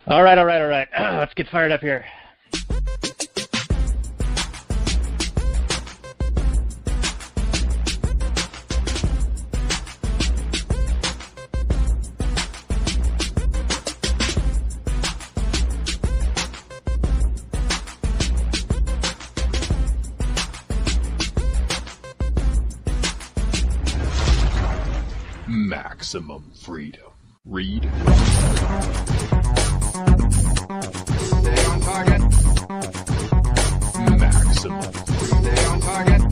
All right. Let's get fired up here. Maximum freedom. Read. Stay on target. Maximum freedom. Stay on target.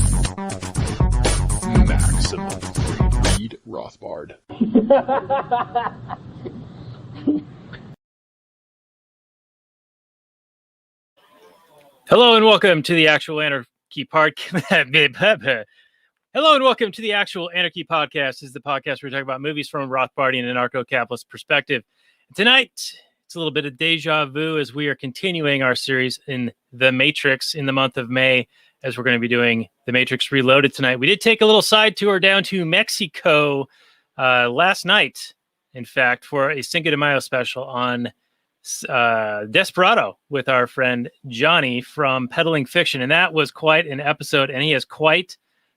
Maximum freedom. Read Rothbard. Hello and welcome to the Actual Anarchy podcast. Hello and welcome to the Actual Anarchy podcast. This is the podcast where we talk about movies from a Rothbardian and Anarcho-Capitalist perspective. Tonight, it's a little bit of deja vu as we are continuing our series in The May-trix in the month of May, as we're going to be doing The May-trix Reloaded tonight. We did take a little side tour down to Mexico last night, in fact, for a Cinco de Mayo special on Desperado with our friend Johnny from Peddling Fiction. And that was quite an episode, and he has quite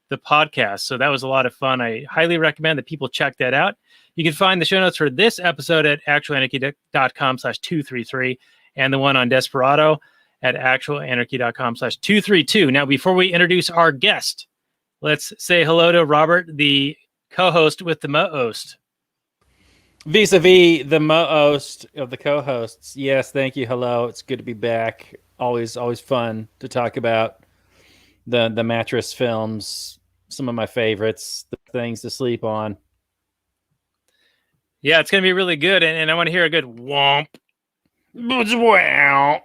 the podcast. So that was a lot of fun. I highly recommend that people check that out. You can find the show notes for this episode at actualanarchy.com/233 and the one on Desperado at actualanarchy.com/232. Now, before we introduce our guest, let's say hello to Robert, the co-host with the most. Vis-a-vis the most of the co-hosts. Yes, thank you. Hello. It's good to be back. Always fun to talk about the mattress films, some of my favorites, the things to sleep on. Yeah, it's going to be really good. And I want to hear a good womp. Wow.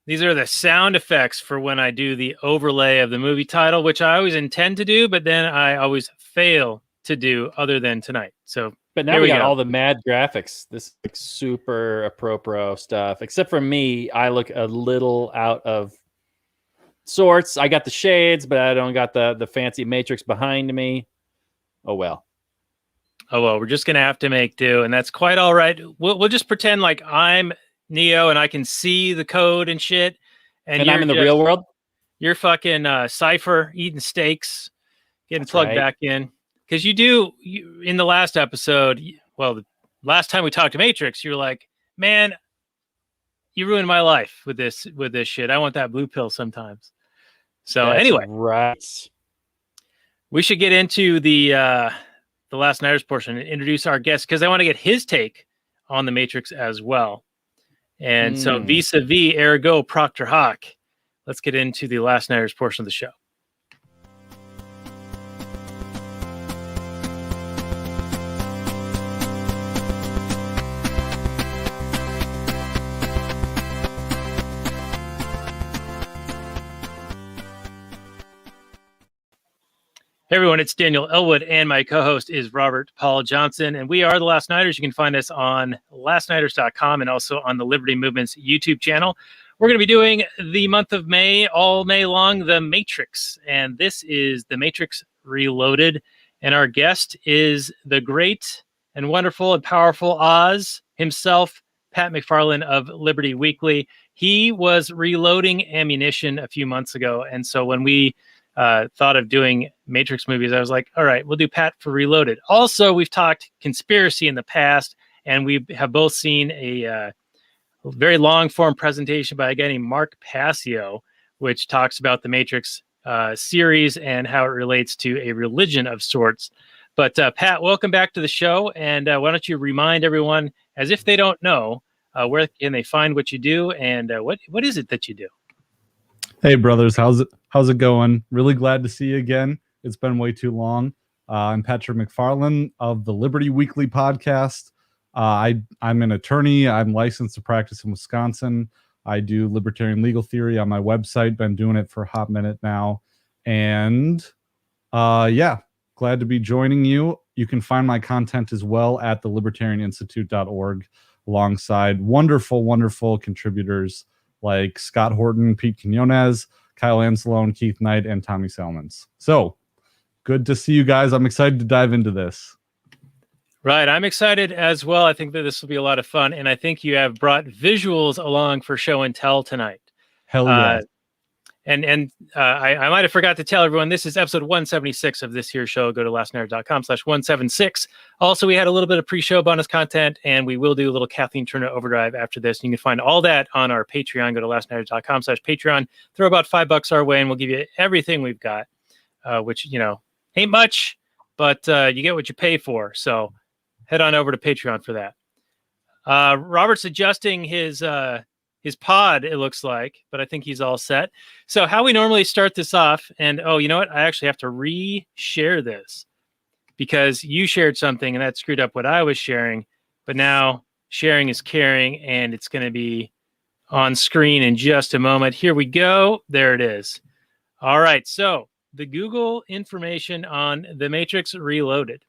These are the sound effects for when I do the overlay of the movie title, which I always intend to do, but then I always fail to do other than tonight. So, but now we got all the mad graphics. This is like super apropos stuff. Except for me, I look a little out of sorts. I got the shades, but I don't got the fancy matrix behind me. Oh well, we're just gonna have to make do, and that's quite all right. We'll just pretend like I'm Neo and I can see the code and shit, and I'm in the real world. You're fucking Cypher eating steaks, getting That's plugged right. back in, because you in the last episode. Well, the last time we talked to Matrix, you were like, "Man, you ruined my life with this shit. I want that blue pill sometimes." So That's anyway, right. we should get into the Last Nighters portion and introduce our guest, because I want to get his take on the Matrix as well. And so vis-a-vis ergo Proctor Hawk, let's get into the Last Nighters portion of the show. Hey everyone, it's Daniel Elwood, and my co-host is Robert Paul Johnson, and we are the Last Nighters. You can find us on lastnighters.com and also on the Liberty Movement's YouTube channel. We're going to be doing the month of May, all May long, The Matrix, and this is The Matrix Reloaded, and our guest is the great and wonderful and powerful Oz himself, Pat MacFarlane of Liberty Weekly. He was reloading ammunition a few months ago, and so when we thought of doing Matrix movies, I was like, all right, we'll do Pat for Reloaded. Also, we've talked conspiracy in the past, and we have both seen a very long form presentation by a guy named Mark Passio, which talks about the Matrix series and how it relates to a religion of sorts. But Pat, welcome back to the show. And why don't you remind everyone, as if they don't know, where can they find what you do, and what is it that you do? Hey brothers, how's it going? Really glad to see you again. It's been way too long. I'm Patrick MacFarlane of the Liberty Weekly podcast. I'm an attorney. I'm licensed to practice in Wisconsin. I do libertarian legal theory on my website. Been doing it for a hot minute now. And yeah, glad to be joining you. You can find my content as well at the libertarianinstitute.org alongside wonderful contributors like Scott Horton, Pete Quinones, Kyle Anselone, Keith Knight, and Tommy Salmons. So, good to see you guys. I'm excited to dive into this. Right. I'm excited as well. I think that this will be a lot of fun. And I think you have brought visuals along for show and tell tonight. Hell yeah. I might have forgot to tell everyone, this is episode 176 of this here show. Go to lastnight.com/176. Also, we had a little bit of pre-show bonus content, and we will do a little Kathleen Turner overdrive after this. You can find all that on our Patreon. Go to lastnight.com/Patreon. Throw about $5 our way, and we'll give you everything we've got, which, ain't much, but you get what you pay for. So head on over to Patreon for that. Robert's adjusting his pod, it looks like, but I think he's all set. So how we normally start this off, and you know what? I actually have to re-share this because you shared something and that screwed up what I was sharing, but now sharing is caring, and it's going to be on screen in just a moment. Here we go. There it is. All right. So the Google information on the Matrix Reloaded.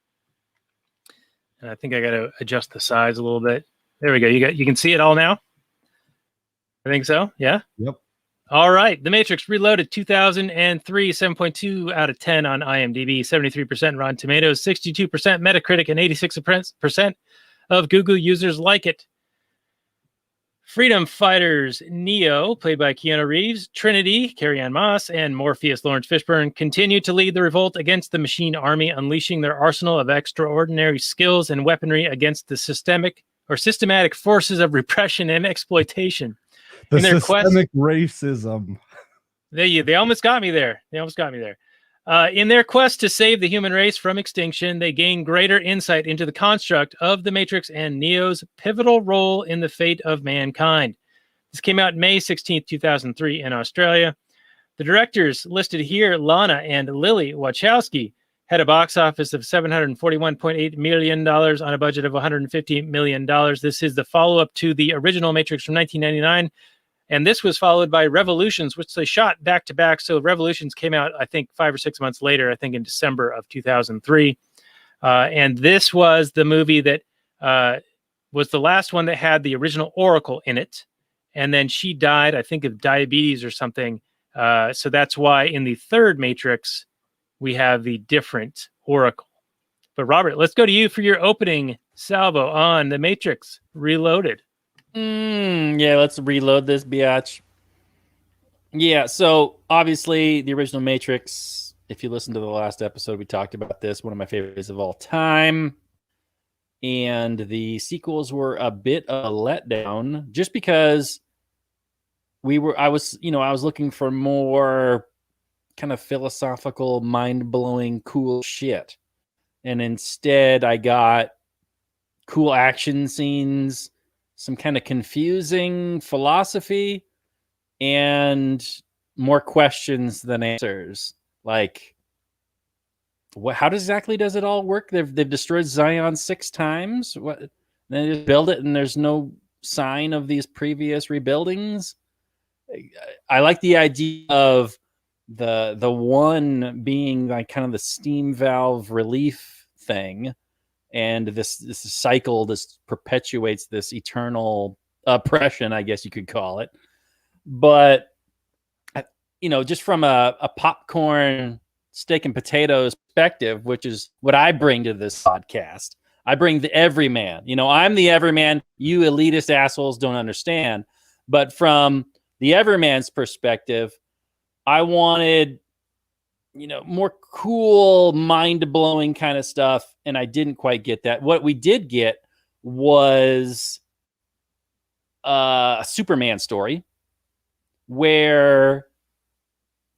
And I think I got to adjust the size a little bit. There we go. You can see it all now? I think so. Yeah. Yep. All right. The Matrix Reloaded 2003, 7.2 out of 10 on IMDb, 73% Rotten Tomatoes, 62% Metacritic, and 86% of Google users like it. Freedom Fighters Neo, played by Keanu Reeves, Trinity, Carrie-Anne Moss, and Morpheus, Lawrence Fishburne, continue to lead the revolt against the machine army, unleashing their arsenal of extraordinary skills and weaponry against the systematic forces of repression and exploitation. The in their systemic racism. They almost got me there. In their quest to save the human race from extinction, they gain greater insight into the construct of the Matrix and Neo's pivotal role in the fate of mankind. This came out May 16th, 2003 in Australia. The directors listed here, Lana and Lily Wachowski, had a box office of $741.8 million on a budget of $150 million. This is the follow-up to the original Matrix from 1999. And this was followed by Revolutions, which they shot back to back. So Revolutions came out, I think, 5 or 6 months later, I think in December of 2003. And this was the movie that was the last one that had the original Oracle in it. And then she died, I think, of diabetes or something. So that's why in the third Matrix, we have the different Oracle. But Robert, let's go to you for your opening salvo on the Matrix Reloaded. Yeah, let's reload this biatch. Yeah, so obviously the original Matrix, if you listen to the last episode, we talked about this, one of my favorites of all time. And the sequels were a bit of a letdown just because I was looking for more kind of philosophical, mind-blowing, cool shit. And instead I got cool action scenes, some kind of confusing philosophy, and more questions than answers. Like, how exactly does it all work? They've destroyed Zion 6 times. What? Then they just build it, and there's no sign of these previous rebuildings. I like the idea of the one being like kind of the steam valve relief thing. And this cycle, this perpetuates this eternal oppression, I guess you could call it. But, just from a popcorn, steak and potatoes perspective, which is what I bring to this podcast, I bring the everyman. I'm the everyman. You elitist assholes don't understand. But from the everyman's perspective, I wanted more cool, mind-blowing kind of stuff, and I didn't quite get that. What we did get was a Superman story where,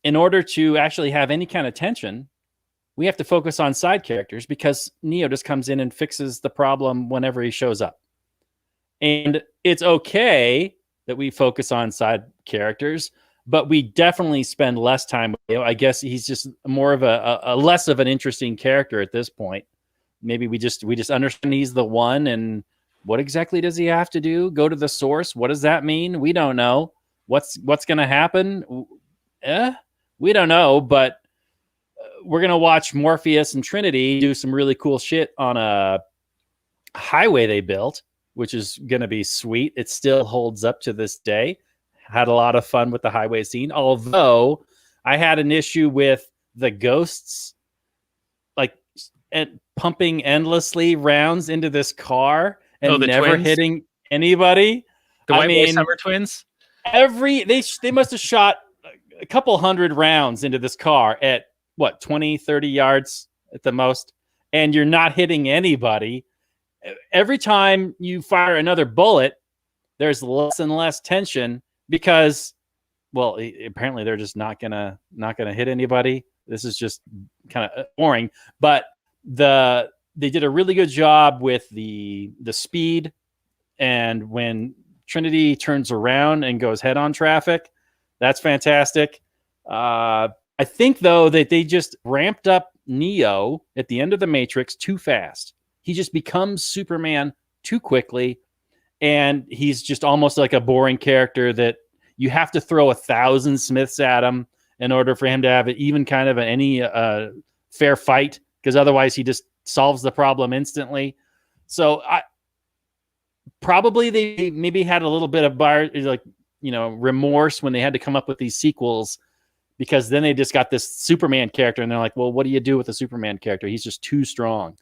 in order to actually have any kind of tension, we have to focus on side characters because Neo just comes in and fixes the problem whenever he shows up. And it's okay that we focus on side characters, but we definitely spend less time with Neo. I guess he's just more of a less of an interesting character at this point. Maybe we just understand he's the one, and what exactly does he have to do? Go to the source? What does that mean? We don't know. What's going to happen? We don't know, but we're going to watch Morpheus and Trinity do some really cool shit on a highway they built, which is going to be sweet. It still holds up to this day. Had a lot of fun with the highway scene, although I had an issue with the ghosts. Like, and pumping endlessly rounds into this car and the never twins? hitting anybody. The I White Boy mean, Summer Twins? they must have shot a couple hundred rounds into this car at what, 20, 30 yards at the most, and you're not hitting anybody. Every time you fire another bullet, there's less and less tension because, well, apparently they're just not gonna hit anybody. This is just kind of boring. But they did a really good job with the speed, and when Trinity turns around and goes head on traffic, that's fantastic. I think though that they just ramped up Neo at the end of the Matrix too fast. He just becomes Superman too quickly, and he's just almost like a boring character that you have to throw 1,000 Smiths at him in order for him to have even kind of any fair fight, because otherwise he just solves the problem instantly. So probably they maybe had a little bit of remorse when they had to come up with these sequels, because then they just got this Superman character and they're like, well, what do you do with a Superman character? He's just too strong.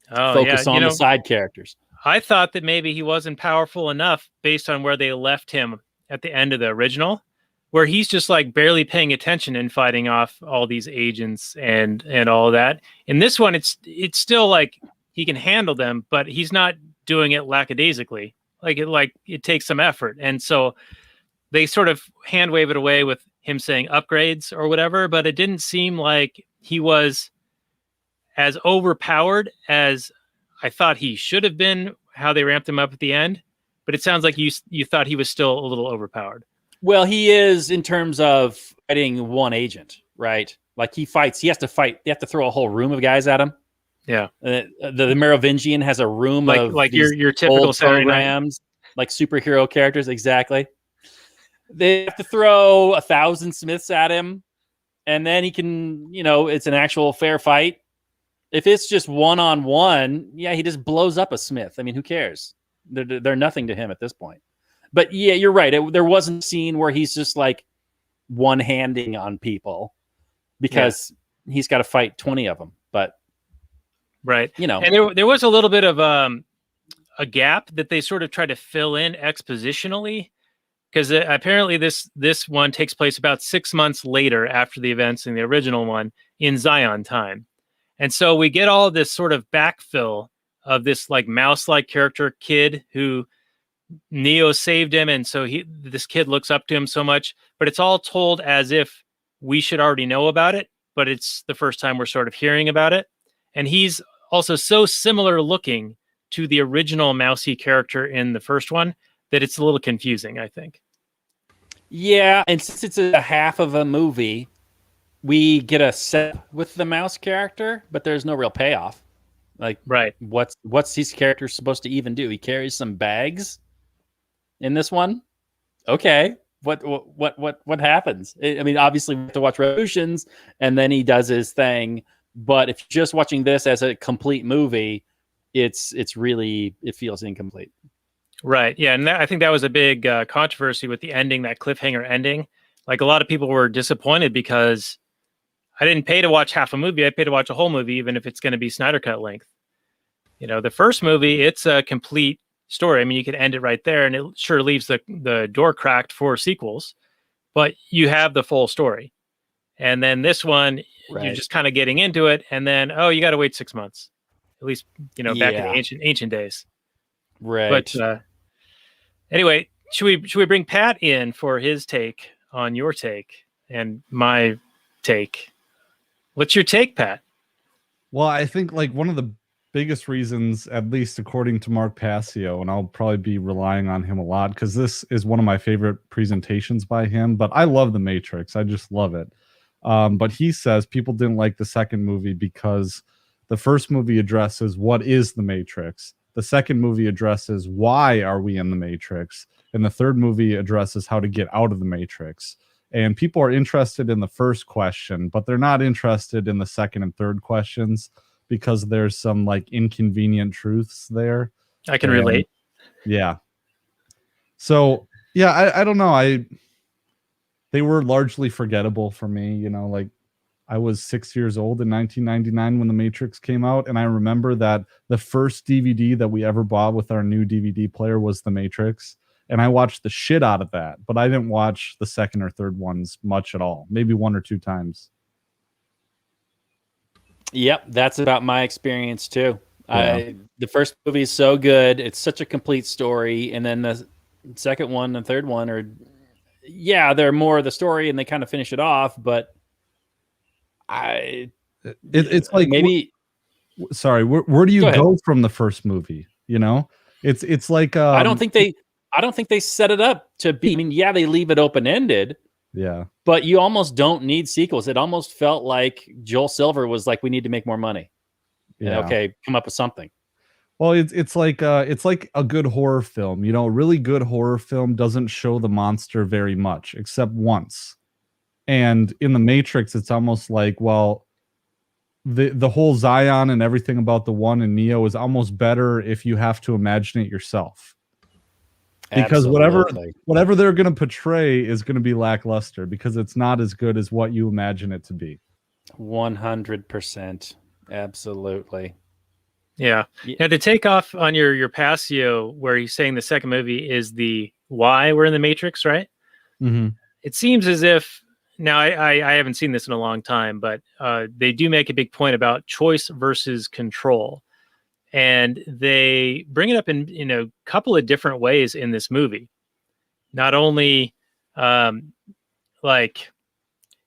Focus on the side characters. I thought that maybe he wasn't powerful enough based on where they left him at the end of the original, where he's just like barely paying attention and fighting off all these agents and all that. In this one, it's still like he can handle them, but he's not doing it lackadaisically. It takes some effort. And so they sort of hand wave it away with him saying upgrades or whatever, but it didn't seem like he was as overpowered as I thought he should have been, how they ramped him up at the end. But it sounds like you thought he was still a little overpowered. Well, he is in terms of fighting one agent, right? Like he has to fight. They have to throw a whole room of guys at him. Yeah. The Merovingian has a room of like your typical Saturday programs, like superhero characters. Exactly. They have to throw 1,000 Smiths at him, and then he can, it's an actual fair fight. If it's just one-on-one, yeah, he just blows up a Smith. I mean, who cares? They're nothing to him at this point. But yeah, you're right. There wasn't a scene where he's just like one-handing on people because he's got to fight 20 of them. But right, and there was a little bit of a gap that they sort of tried to fill in expositionally, because apparently this one takes place about 6 months later after the events in the original one in Zion time. And so we get all this sort of backfill of this like mouse-like character kid who Neo saved him. And so this kid looks up to him so much, but it's all told as if we should already know about it, but it's the first time we're sort of hearing about it. And he's also so similar looking to the original mousy character in the first one that it's a little confusing, I think. Yeah. And since it's a half of a movie, we get a set with the mouse character, but there's no real payoff. Like, right. What's his character supposed to even do? He carries some bags in this one. Okay. What happens? I mean, obviously we have to watch Revolutions and then he does his thing. But if you're just watching this as a complete movie, it feels incomplete. Right. Yeah. And I think that was a big controversy with the ending, that cliffhanger ending. Like a lot of people were disappointed because I didn't pay to watch half a movie. I paid to watch a whole movie, even if it's going to be Snyder Cut length. The first movie, it's a complete story. I mean, you could end it right there, and it sure leaves the door cracked for sequels, but you have the full story. And then this one, right, you're just kind of getting into it, and then, you got to wait 6 months, at least, back in the ancient days. Right. But anyway, should we bring Pat in for his take on your take and my take? What's your take, Pat? Well, I think like one of the biggest reasons, at least according to Mark Passio, and I'll probably be relying on him a lot because this is one of my favorite presentations by him, but I love The Matrix. I just love it. But he says people didn't like the second movie because the first movie addresses what is the Matrix. The second movie addresses why are we in the Matrix. And the third movie addresses how to get out of the Matrix. And people are interested in the first question, but they're not interested in the second and third questions because there's some like inconvenient truths there. I can relate. Yeah. So yeah, I don't know. They were largely forgettable for me, like I was 6 years old in 1999 when The Matrix came out, and I remember that the first DVD that we ever bought with our new DVD player was The Matrix, and I watched the shit out of that, but I didn't watch the second or third ones much at all, maybe 1 or 2 times. Yep, that's about my experience too. Yeah. The first movie is so good; it's such a complete story, and then the second one and third one are, yeah, they're more of the story, and they kind of finish it off. But It's like maybe. Sorry, where do you Go ahead. go from the first movie? You know, it's like I don't think they set it up to be. I mean, yeah, they leave it open ended. Yeah. But you almost don't need sequels. It almost felt like Joel Silver was like, we need to make more money. Yeah. Okay, come up with something. Well, it's like a good horror film. You know, a really good horror film doesn't show the monster very much, except once. And in The Matrix, it's almost like, well, the whole Zion and everything about the one in Neo is almost better if you have to imagine it yourself. Because Absolutely. whatever they're going to portray is going to be lackluster because it's not as good as what you imagine it to be. 100%. Absolutely. Yeah. Now, to take off on your Passio, where he's saying the second movie is the why we're in the Matrix, right? Mm-hmm. It seems as if, now I haven't seen this in a long time, but they do make a big point about choice versus control. And they bring it up in a couple of different ways in this movie. Not only like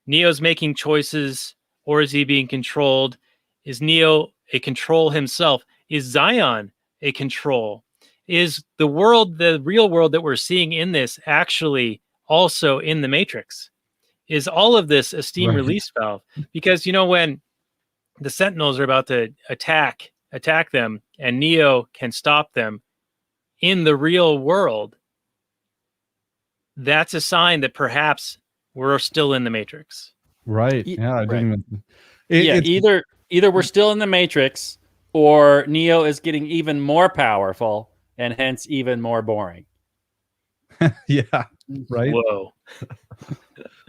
Neo's making choices, or is he being controlled? Is Neo a control himself? Is Zion a control? Is the world, the real world that we're seeing in this, actually also in the Matrix? Is all of this a steam release valve? Because, you know, when the sentinels are about to attack them and Neo can stop them in the real world, that's a sign that perhaps we're still in the Matrix. Right. Yeah, I didn't even... Either we're still in the Matrix or Neo is getting even more powerful and hence even more boring. Yeah, right. Whoa.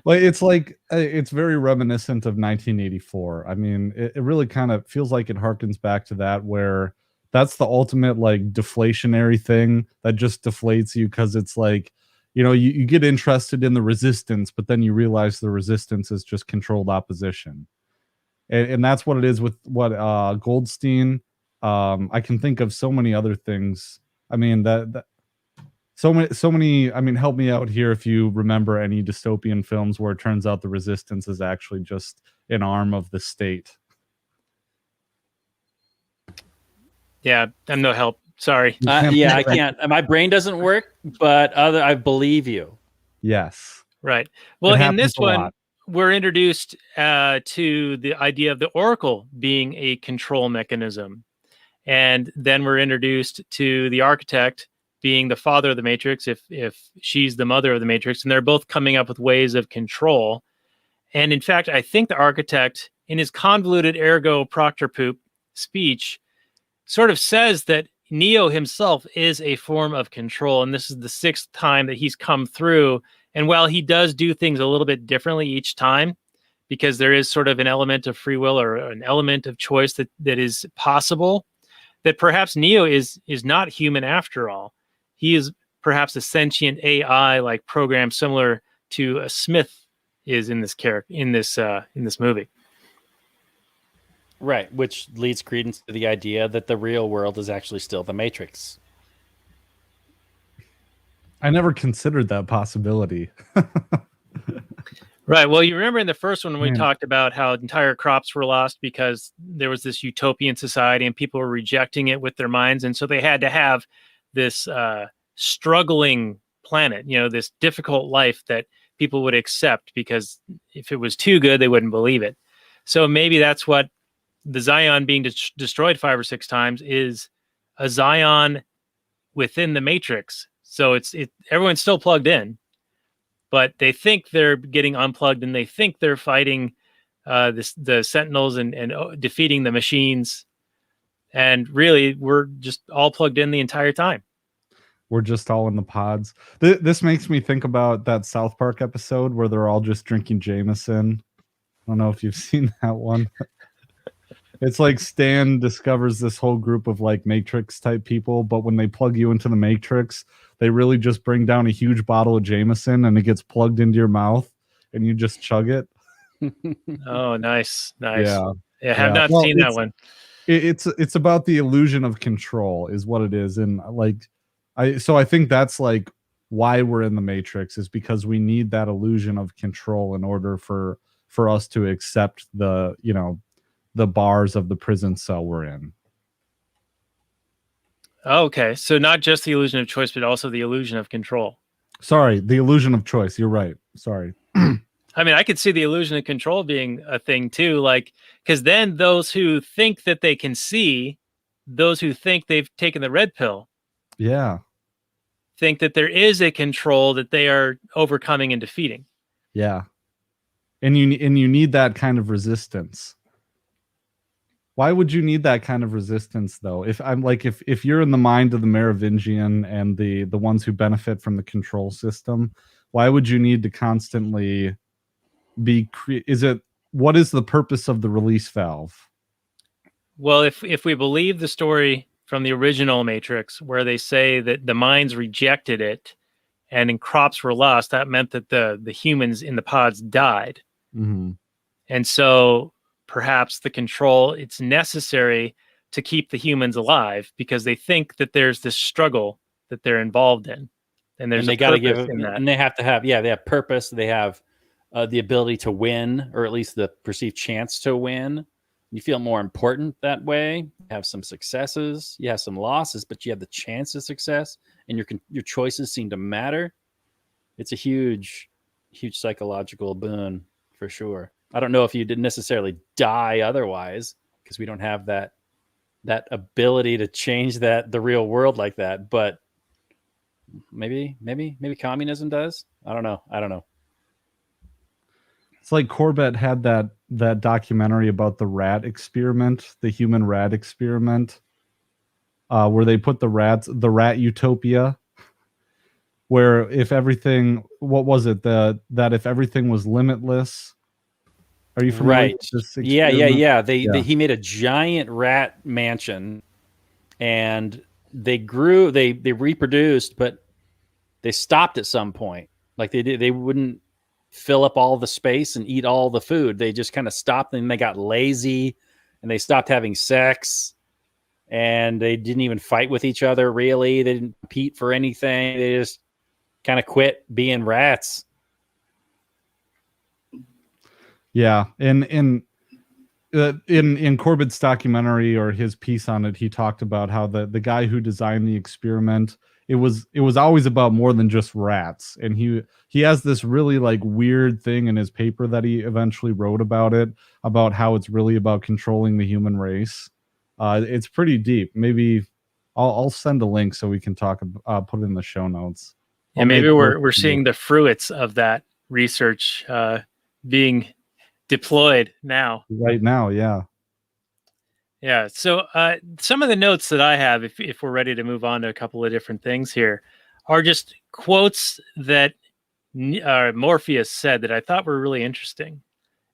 Well, it's like it's very reminiscent of 1984. I mean, it really kind of feels like it harkens back to that, where that's the ultimate like deflationary thing that just deflates you, because it's like, you know, you get interested in the resistance, but then you realize the resistance is just controlled opposition. And that's what it is with what Goldstein. I can think of so many other things. I mean, so many. I mean, help me out here if you remember any dystopian films where it turns out the resistance is actually just an arm of the state. Yeah, I'm no help. Sorry. Yeah, I can't. My brain doesn't work, but I believe you. Yes. Right. Well, in this one, we're introduced to the idea of the Oracle being a control mechanism. And then we're introduced to the architect being the father of the Matrix, if she's the mother of the Matrix. And they're both coming up with ways of control. And in fact, I think the architect, in his convoluted ergo proctor poop speech, sort of says that Neo himself is a form of control. And this is the 6th time that he's come through. And while he does do things a little bit differently each time, because there is sort of an element of free will or an element of choice that is possible, that perhaps Neo is not human after all. He is perhaps a sentient AI, like program similar to a Smith is in this character in this movie. Right, which leads credence to the idea that the real world is actually still the Matrix. I never considered that possibility. Right. Well, you remember in the first one when we talked about how entire crops were lost because there was this utopian society and people were rejecting it with their minds. And so they had to have this struggling planet, you know, this difficult life that people would accept, because if it was too good, they wouldn't believe it. So maybe that's what the Zion being destroyed 5 or 6 times is, a Zion within the Matrix. So everyone's still plugged in, but they think they're getting unplugged and they think they're fighting the Sentinels and defeating the machines. And really, we're just all plugged in the entire time. We're just all in the pods. This makes me think about that South Park episode where they're all just drinking Jameson. don't know if you've seen that one. It's like Stan discovers this whole group of like Matrix type people, but when they plug you into the Matrix, they really just bring down a huge bottle of Jameson and it gets plugged into your mouth and you just chug it. Oh, nice. Yeah. I have not Well, seen that one. It's about the illusion of control is what it is. And like, I think that's like why we're in the Matrix, is because we need that illusion of control in order for us to accept the, you know, the bars of the prison cell we're in. Oh, okay. So not just the illusion of choice, but also the illusion of control. Sorry, the illusion of choice. You're right. Sorry. I mean, I could see the illusion of control being a thing too, like, because then those who think that they can see, those who think they've taken the red pill, Yeah. think that there is a control that they are overcoming and defeating. Yeah. And you need that kind of resistance. Why would you need that kind of resistance though? If I'm like, if you're in the mind of the Merovingian and the ones who benefit from the control system, why would you need to constantly what is the purpose of the release valve? Well, if we believe the story from the original Matrix, where they say that the minds rejected it and in crops were lost, that meant that the humans in the pods died. Mm-hmm. And so perhaps the control, it's necessary to keep the humans alive because they think that there's this struggle that they're involved in. And they got to give it, and they have to have, they have purpose. They have the ability to win, or at least the perceived chance to win. You feel more important that way. You have some successes, you have some losses, but you have the chance of success, and your choices seem to matter. It's a huge psychological boon for sure. I don't know if you didn't necessarily die otherwise, because we don't have that ability to change the real world like that. But maybe communism does. I don't know. It's like Corbett had that documentary about the rat experiment, the human rat experiment, where they put the rat utopia, where if everything, what was it? That if everything was limitless. Are you familiar with this experiment? Yeah. He made a giant rat mansion, and they grew, they reproduced, but they stopped at some point. Like they wouldn't fill up all the space and eat all the food. They just kind of stopped, and they got lazy, and they stopped having sex, and they didn't even fight with each other really. They didn't compete for anything. They just kind of quit being rats. Yeah, in Corbett's documentary, or his piece on it, he talked about how the guy who designed the experiment, it was always about more than just rats, and he has this really like weird thing in his paper that he eventually wrote about it, about how it's really about controlling the human race. It's pretty deep. Maybe I'll send a link so we can talk. Put it in the show notes. Yeah, maybe we're seeing the fruits of that research being deployed now. Right now, yeah. Yeah. So some of the notes that I have, if we're ready to move on to a couple of different things here, are just quotes that Morpheus said that I thought were really interesting.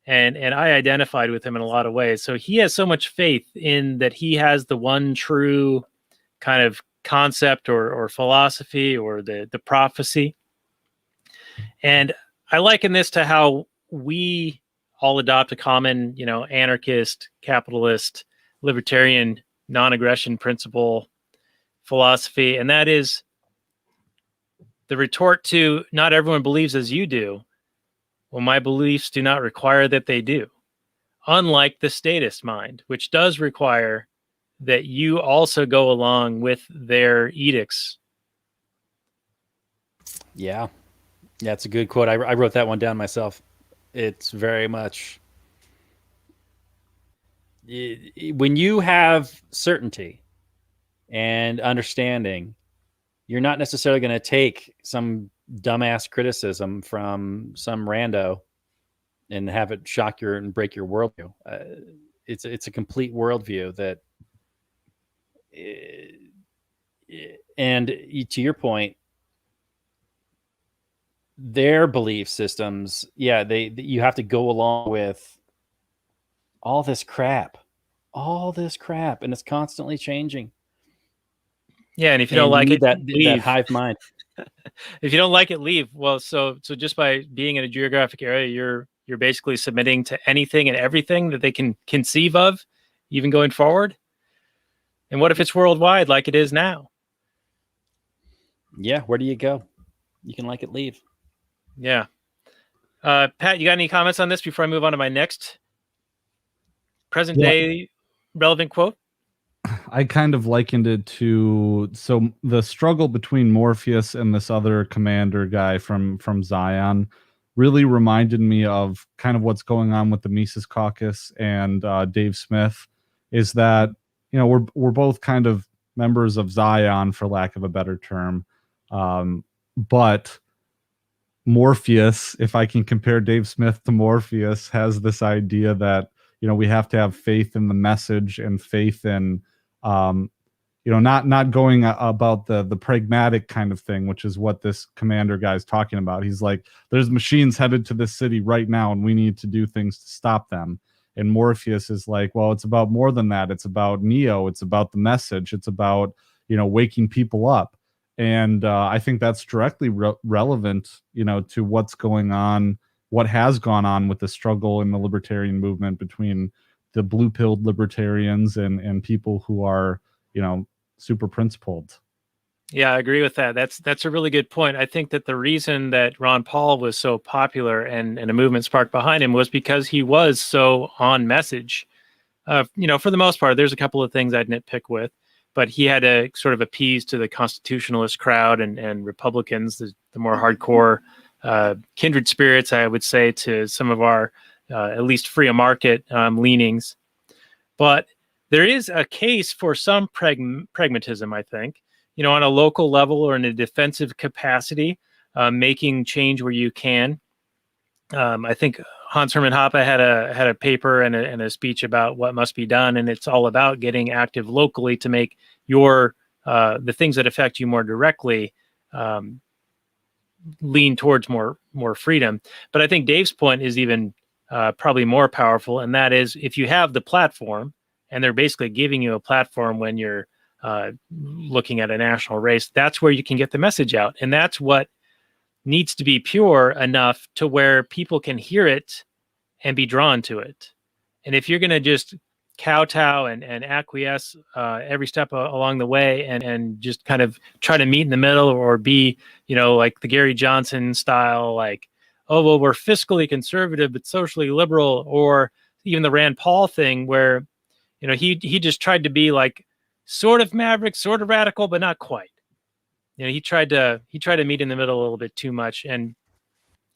And I identified with him in a lot of ways. So he has so much faith in that he has the one true kind of concept or philosophy or the prophecy. And I liken this to how we all adopt a common, anarchist, capitalist, libertarian, non-aggression principle philosophy. And that is the retort to not everyone believes as you do. Well, my beliefs do not require that they do. Unlike the statist mind, which does require that you also go along with their edicts. Yeah, it's a good quote. I wrote that one down myself. It's very much, when you have certainty and understanding, you're not necessarily going to take some dumbass criticism from some rando and have it shock and break your worldview. It's a complete worldview that, and to your point, their belief systems, you have to go along with all this crap, and it's constantly changing. Yeah, and if you And don't like need it, that leave. hive mind. If you don't like it, leave. Well, so just by being in a geographic area, you're basically submitting to anything and everything that they can conceive of, even going forward. And what if it's worldwide like it is now? Yeah, where do you go? You can like it, leave. Yeah. Pat, you got any comments on this before I move on to my next present day relevant quote? I kind of likened it to the struggle between Morpheus and this other commander guy from Zion really reminded me of kind of what's going on with the Mises Caucus and Dave Smith. Is that we're both kind of members of Zion, for lack of a better term, but Morpheus, if I can compare Dave Smith to Morpheus, has this idea that we have to have faith in the message and faith in not going about the pragmatic kind of thing, which is what this commander guy is talking about. He's like, there's machines headed to this city right now, and we need to do things to stop them. And Morpheus is like, well, it's about more than that. It's about Neo. It's about the message. It's about waking people up. And I think that's directly relevant, to what's going on, what has gone on with the struggle in the libertarian movement between the blue-pilled libertarians and people who are, super principled. Yeah, I agree with that. That's a really good point. I think that the reason that Ron Paul was so popular and a movement sparked behind him was because he was so on message. For the most part, there's a couple of things I'd nitpick with, but he had to sort of appease to the constitutionalist crowd and Republicans, the more hardcore kindred spirits, I would say, to some of our at least free market leanings. But there is a case for some pragmatism, I think, on a local level or in a defensive capacity, making change where you can. I think Hans Hermann Hoppe had a paper and a speech about what must be done, and it's all about getting active locally to make your the things that affect you more directly lean towards more freedom. But I think Dave's point is even probably more powerful, and that is, if you have the platform, and they're basically giving you a platform when you're looking at a national race, that's where you can get the message out. And that's what needs to be pure enough to where people can hear it and be drawn to it. And if you're going to just kowtow and acquiesce every step along the way and just kind of try to meet in the middle, or be, like the Gary Johnson style, like, oh, well, we're fiscally conservative but socially liberal, or even the Rand Paul thing where he just tried to be like sort of maverick, sort of radical, but not quite. He tried to meet in the middle a little bit too much. And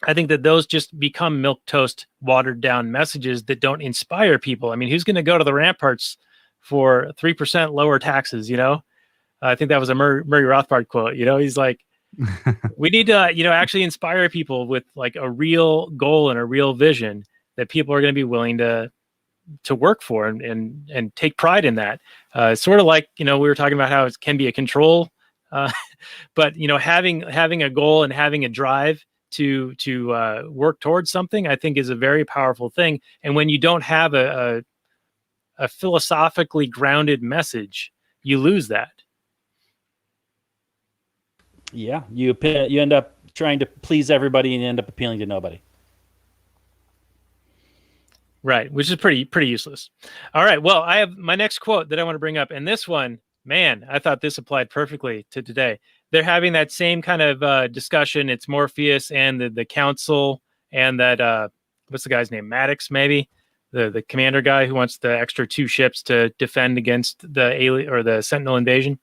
I think that those just become milquetoast, watered down messages that don't inspire people. I mean, who's going to go to the ramparts for 3% lower taxes? I think that was a Murray Rothbard quote. He's like, we need to, actually inspire people with like a real goal and a real vision that people are going to be willing to work for and take pride in that. Sort of like, we were talking about how it can be a control, but having a goal and having a drive to work towards something, I think is a very powerful thing. And when you don't have a philosophically grounded message, you lose that. Yeah, you end up trying to please everybody and you end up appealing to nobody. Right, which is pretty useless. All right, well, I have my next quote that I want to bring up, and this one, man, I thought this applied perfectly to today. They're having that same kind of discussion. It's Morpheus and the council, and that what's the guy's name? Maddox, maybe the commander guy who wants the extra 2 ships to defend against the alien or the Sentinel invasion.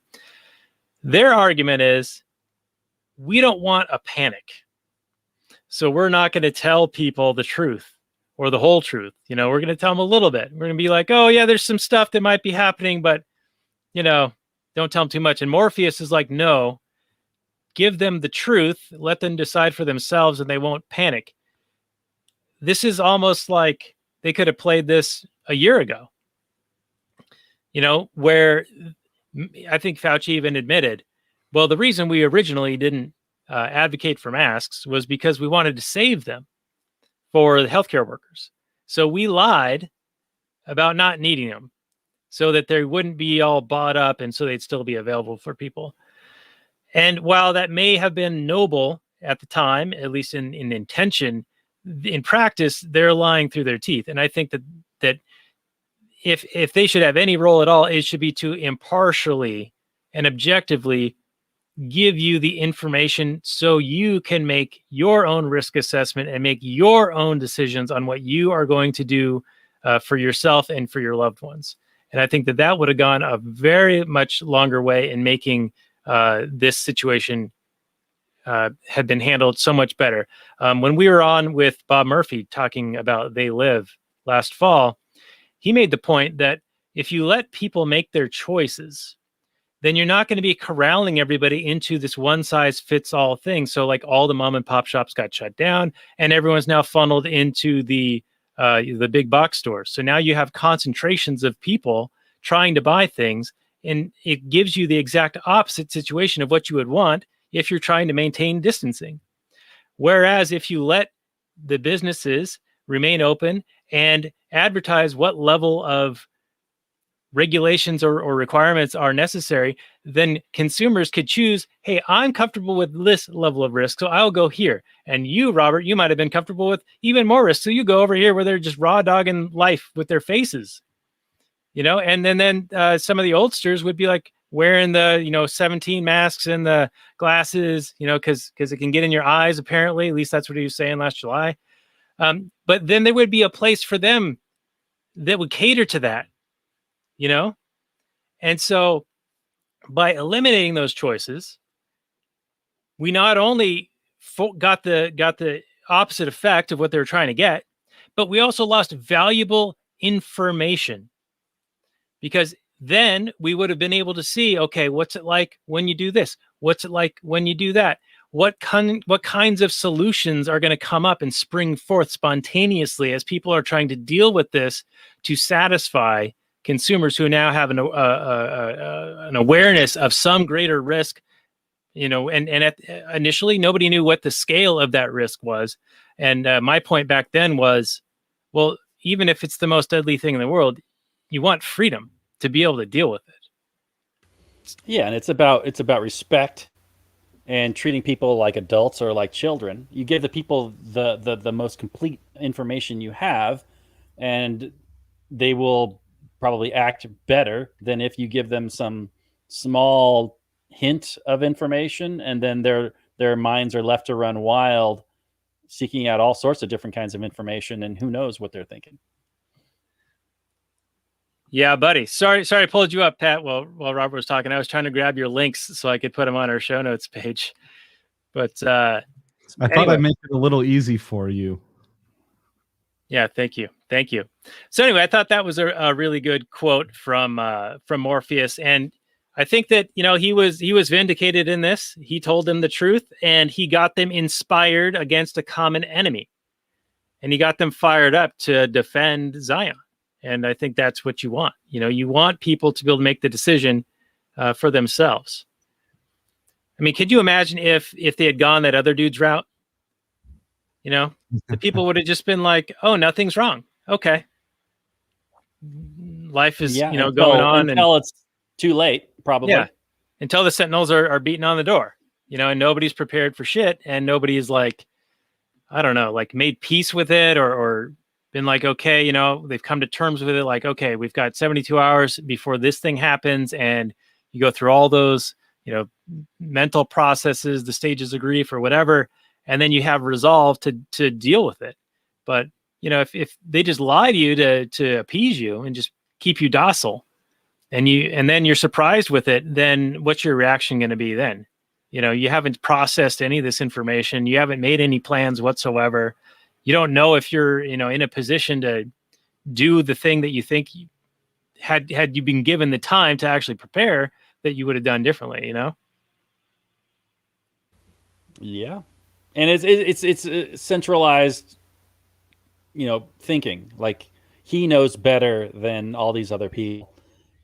Their argument is, we don't want a panic, so we're not going to tell people the truth or the whole truth. We're going to tell them a little bit. We're going to be like, oh yeah, there's some stuff that might be happening, but don't tell them too much. And Morpheus is like, no, give them the truth, let them decide for themselves, and they won't panic. This is almost like they could have played this a year ago, where I think Fauci even admitted, well, the reason we originally didn't advocate for masks was because we wanted to save them for the healthcare workers. So we lied about not needing them so that they wouldn't be all bought up and so they'd still be available for people. And while that may have been noble at the time, at least in intention, in practice, they're lying through their teeth. And I think that if they should have any role at all, it should be to impartially and objectively give you the information so you can make your own risk assessment and make your own decisions on what you are going to do for yourself and for your loved ones. And I think that would have gone a very much longer way in making this situation had been handled so much better. When we were on with Bob Murphy talking about They Live last fall, he made the point that if you let people make their choices, then you're not going to be corralling everybody into this one size fits all thing. So like all the mom and pop shops got shut down and everyone's now funneled into the big box stores. So now you have concentrations of people trying to buy things, and it gives you the exact opposite situation of what you would want if you're trying to maintain distancing. Whereas if you let the businesses remain open and advertise what level of regulations or requirements are necessary, then consumers could choose, hey, I'm comfortable with this level of risk, so I'll go here. And you, Robert, you might have been comfortable with even more risk, so you go over here where they're just raw dogging life with their faces. And then some of the oldsters would be like wearing the 17 masks and the glasses, because it can get in your eyes, apparently. At least that's what he was saying last July. But then there would be a place for them that would cater to that, And so by eliminating those choices, we not only got the opposite effect of what they were trying to get, but we also lost valuable information. Because then we would have been able to see, okay, what's it like when you do this? What's it like when you do that? What kinds of solutions are going to come up and spring forth spontaneously as people are trying to deal with this to satisfy consumers who now have an awareness of some greater risk, initially nobody knew what the scale of that risk was. And my point back then was, well, even if it's the most deadly thing in the world, you want freedom to be able to deal with it. Yeah, and it's about respect and treating people like adults or like children. You give the people the most complete information you have, and they will probably act better than if you give them some small hint of information and then their minds are left to run wild, seeking out all sorts of different kinds of information, and who knows what they're thinking. Yeah, buddy. Sorry, I pulled you up, Pat, while Robert was talking. I was trying to grab your links so I could put them on our show notes page. But I thought I'd make it a little easy for you. Yeah, thank you. So anyway, I thought that was a really good quote from Morpheus, and I think that he was vindicated in this. He told them the truth, and he got them inspired against a common enemy, and he got them fired up to defend Zion. And I think that's what you want. You want people to be able to make the decision for themselves. I mean, could you imagine if they had gone that other dude's route? The people would have just been like, "Oh, nothing's wrong. Okay, life is going on until it's too late, probably." Yeah, until the sentinels are beating on the door, and nobody's prepared for shit, and nobody's like, I don't know, like made peace with it or been like, okay, they've come to terms with it. Like, okay, we've got 72 hours before this thing happens. And you go through all those, mental processes, the stages of grief or whatever. And then you have resolve to deal with it. But, if they just lie to you to appease you and just keep you docile and then you're surprised with it, then what's your reaction going to be then? You haven't processed any of this information. You haven't made any plans whatsoever. You don't know if you're, in a position to do the thing that you think had you been given the time to actually prepare, that you would have done differently, Yeah, and it's centralized, thinking. Like he knows better than all these other people.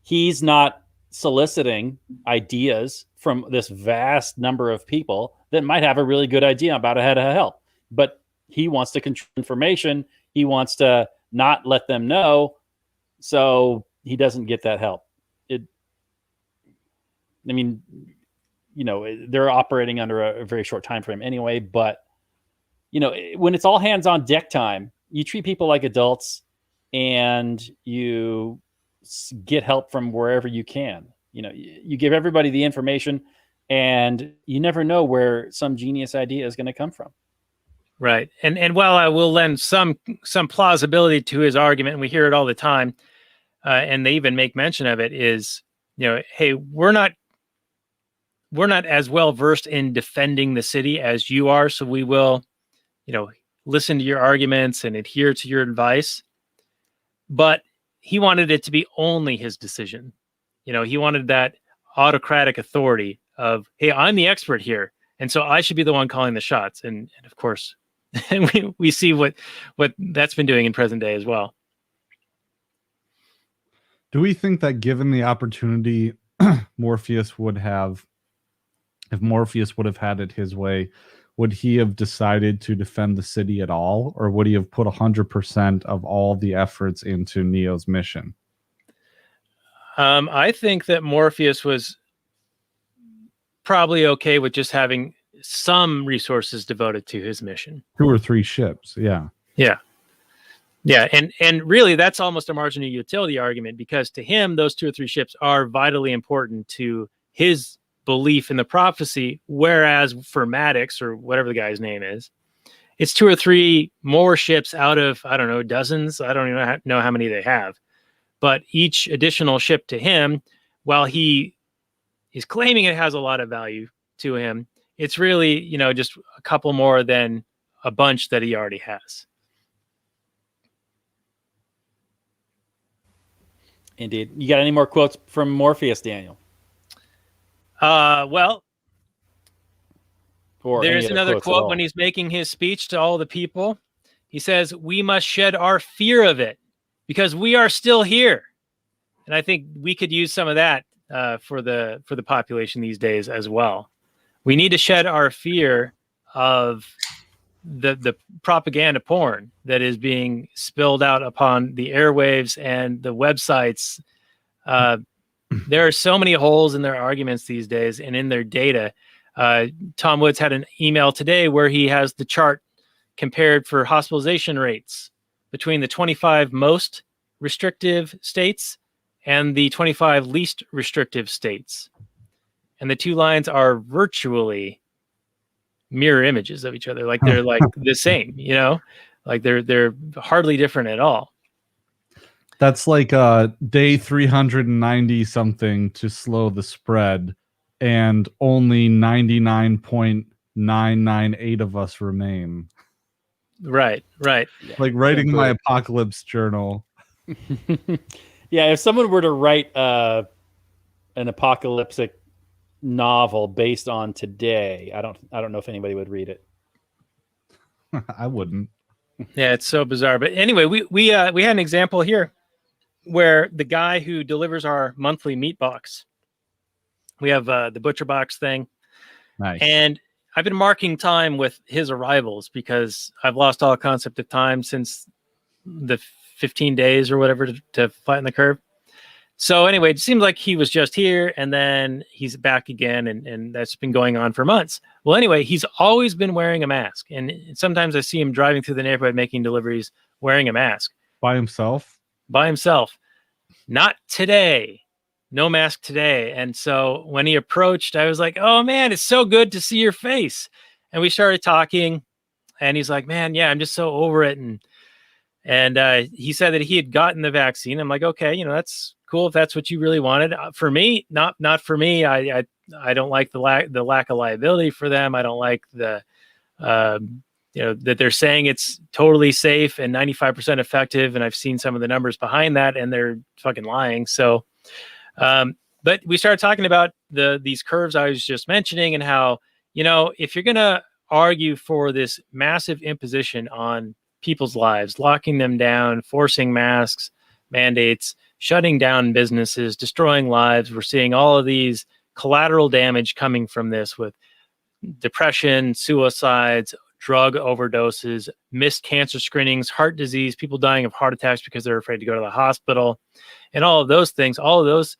He's not soliciting ideas from this vast number of people that might have a really good idea about how to help, but he wants to control information. He wants to not let them know So he doesn't get that help. I mean, they're operating under a very short time frame anyway, but when it's all hands on deck time, you treat people like adults and you get help from wherever you can. You give everybody the information, and you never know where some genius idea is going to come from. Right. And while I will lend some plausibility to his argument, and we hear it all the time, and they even make mention of it, is, hey, we're not as well versed in defending the city as you are, so we will, listen to your arguments and adhere to your advice. But he wanted it to be only his decision. He wanted that autocratic authority of, hey, I'm the expert here, and so I should be the one calling the shots. And of course, we see what that's been doing in present day as well. Do we think that given the opportunity, Morpheus would have, if Morpheus would have had it his way, would he have decided to defend the city at all, or would he have put 100% of all the efforts into Neo's mission? I think that Morpheus was probably okay with just having some resources devoted to his mission. 2 or 3 ships, yeah. Yeah, and really that's almost a margin of utility argument, because to him, those 2 or 3 ships are vitally important to his belief in the prophecy, whereas for Maddox, or whatever the guy's name is, it's 2 or 3 more ships out of, I don't know, dozens. I don't even know how many they have. But each additional ship to him, while he is claiming it has a lot of value to him, it's really, just a couple more than a bunch that he already has. Indeed. You got any more quotes from Morpheus, Daniel? Well, or there's another quote when he's making his speech to all the people. He says, "We must shed our fear of it because we are still here." And I think we could use some of that for the population these days as well. We need to shed our fear of the propaganda porn that is being spilled out upon the airwaves and the websites. There are so many holes in their arguments these days and in their data. Tom Woods had an email today where he has the chart compared for hospitalization rates between the 25 most restrictive states and the 25 least restrictive states. And the 2 lines are virtually mirror images of each other. Like they're like the same, like they're hardly different at all. That's like day 390 something to slow the spread, and only 99.998 of us remain. Right. Like writing my apocalypse journal. Yeah, if someone were to write an apocalyptic novel based on today, I don't know if anybody would read it. I wouldn't. Yeah, it's so bizarre. But anyway, we had an example here where the guy who delivers our monthly meat box, we have the butcher box thing. Nice. And I've been marking time with his arrivals because I've lost all concept of time since the 15 days or whatever to flatten the curve. So anyway, it seems like he was just here and then he's back again, and that's been going on for months. Well, anyway, he's always been wearing a mask, and sometimes I see him driving through the neighborhood making deliveries wearing a mask. By himself? By himself. Not today. No mask today. And so when he approached, I was like, "Oh man, it's so good to see your face." And we started talking, and he's like, "Man, yeah, I'm just so over it." And he said that he had gotten the vaccine. I'm like, "Okay, that's cool if that's what you really wanted." For me, not for me. I don't like the lack of liability for them. I don't like the that they're saying it's totally safe and 95% effective, and I've seen some of the numbers behind that, and they're fucking lying. So, but we started talking about these curves I was just mentioning, and how if you're gonna argue for this massive imposition on people's lives, locking them down, forcing masks, mandates, shutting down businesses, destroying lives. We're seeing all of these collateral damage coming from this with depression, suicides, drug overdoses, missed cancer screenings, heart disease, people dying of heart attacks because they're afraid to go to the hospital, and all of those things. All of those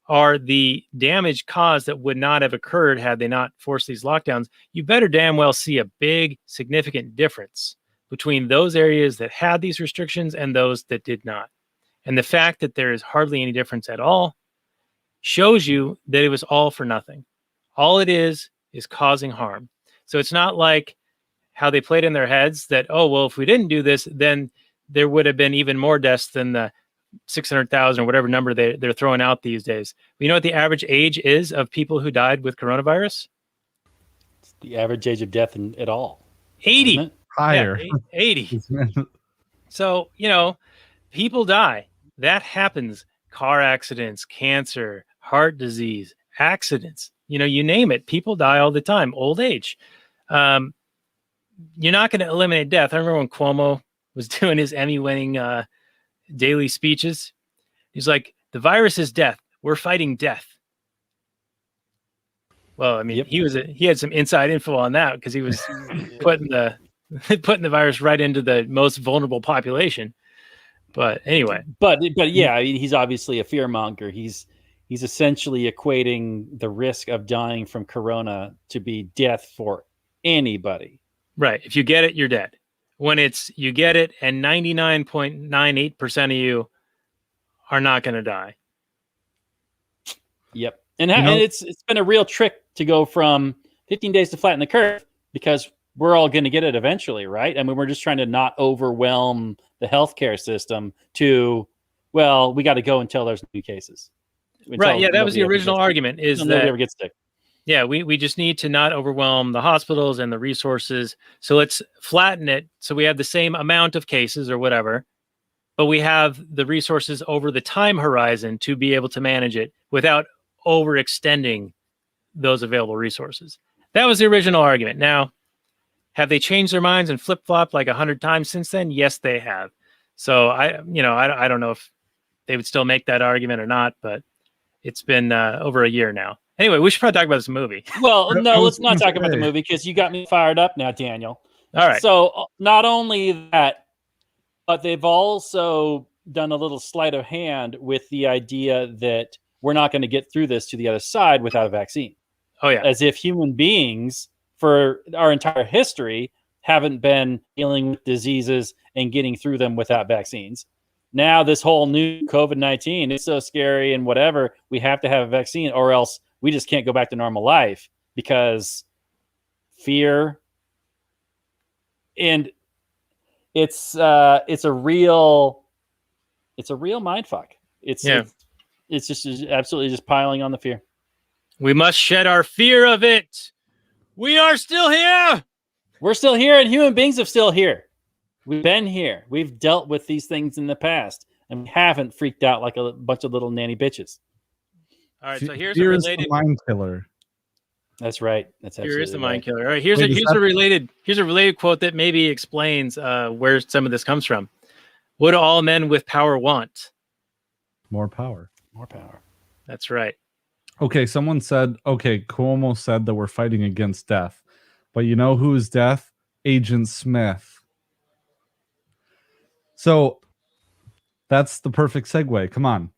are the damage caused that would not have occurred had they not forced these lockdowns. You better damn well see a big, significant difference between those areas that had these restrictions and those that did not. And the fact that there is hardly any difference at all shows you that it was all for nothing. All it is causing harm. So it's not like how they played in their heads that, oh, well, if we didn't do this, then there would have been even more deaths than the 600,000 or whatever number they're throwing out these days. You know what the average age is of people who died with coronavirus? It's the average age of death at all. 80. Isn't it? Higher. Yeah, 80. So, people die. That happens. Car accidents, cancer, heart disease, accidents, you name it. People die all the time. Old age. You're not going to eliminate death. I remember when Cuomo was doing his Emmy-winning daily speeches. He's like, the virus is death. We're fighting death. Well, I mean, Yep. he had some inside info on that because he was putting the virus right into the most vulnerable population. But anyway, but yeah, I mean, he's obviously a fearmonger. He's essentially equating the risk of dying from corona to be death for anybody. Right. If you get it, you're dead. When you get it and 99.98% of you are not going to die. Yep. And it's been a real trick to go from 15 days to flatten the curve because we're all going to get it eventually, right? I mean, we're just trying to not overwhelm the healthcare system to, well, we got to go until there's new cases. Right. Yeah, that was the original argument is that nobody ever gets sick. Yeah, we just need to not overwhelm the hospitals and the resources. So let's flatten it so we have the same amount of cases or whatever, but we have the resources over the time horizon to be able to manage it without overextending those available resources. That was the original argument. Now, have they changed their minds and flip-flopped like 100 times since then? Yes, they have. So I don't know if they would still make that argument or not, but it's been over a year now. Anyway, we should probably talk about this movie. Well, no, let's not talk about the movie because you got me fired up now, Daniel. All right. So not only that, but they've also done a little sleight of hand with the idea that we're not going to get through this to the other side without a vaccine. Oh, yeah. As if human beings for our entire history haven't been dealing with diseases and getting through them without vaccines. Now this whole new COVID-19 is so scary and whatever, we have to have a vaccine or else we just can't go back to normal life because fear. And it's a real mind fuck. It's just absolutely just piling on the fear. We must shed our fear of it. We are still here. We're still here, and human beings are still here. We've been here. We've dealt with these things in the past, and we haven't freaked out like a bunch of little nanny bitches. All right, so here's fear a is related the mind killer. That's right. That's Fear absolutely is the right. mind killer. All right, here's a related quote that maybe explains where some of this comes from. What do all men with power want? More power. More power. That's right. Okay, someone said, Cuomo said that we're fighting against death. But you know who is death? Agent Smith. So that's the perfect segue. Come on.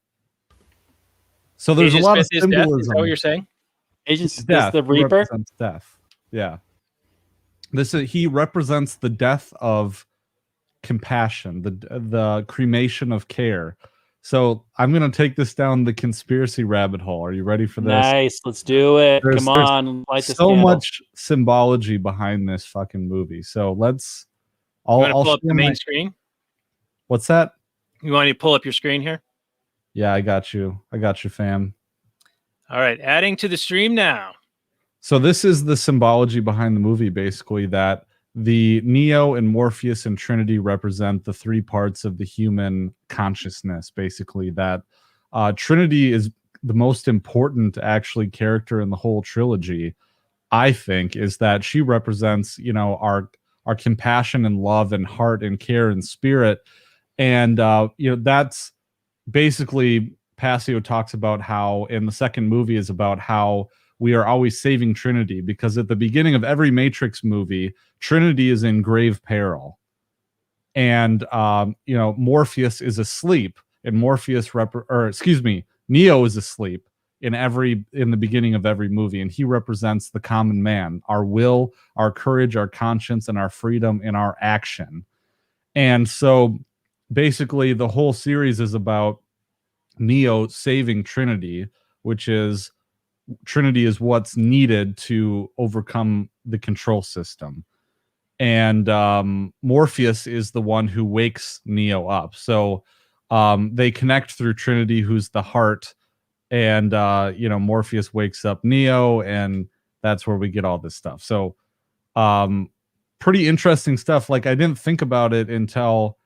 So there's Agent a lot of Smith is death? Is symbolism. that what you're saying? Agent It's Smith, death. the He Reaper. represents death. Yeah. He represents the death of compassion, the cremation of care. So I'm going to take this down the conspiracy rabbit hole. Are you ready for this? Nice. Let's do it. Come on. Light this so candle. much symbology behind this fucking movie. So let's. You want to I'll pull up share the main my- screen? What's that? You want to pull up your screen here? Yeah, I got you, fam. All right, adding to the stream now. So this is the symbology behind the movie, basically, that the Neo and Morpheus and Trinity represent the three parts of the human consciousness, basically, that Trinity is the most important, actually, character in the whole trilogy, I think, is that she represents, our compassion and love and heart and care and spirit. And, that's basically Passio talks about how in the second movie is about how we are always saving Trinity, because at the beginning of every Matrix movie, Trinity is in grave peril. And Morpheus is asleep, and Neo is asleep in the beginning of every movie, and he represents the common man, our will, our courage, our conscience, and our freedom in our action. And so basically the whole series is about Neo saving Trinity, which is Trinity is what's needed to overcome the control system. And Morpheus is the one who wakes Neo up. So they connect through Trinity, who's the heart, and Morpheus wakes up Neo, and that's where we get all this stuff. So pretty interesting stuff. Like, I didn't think about it until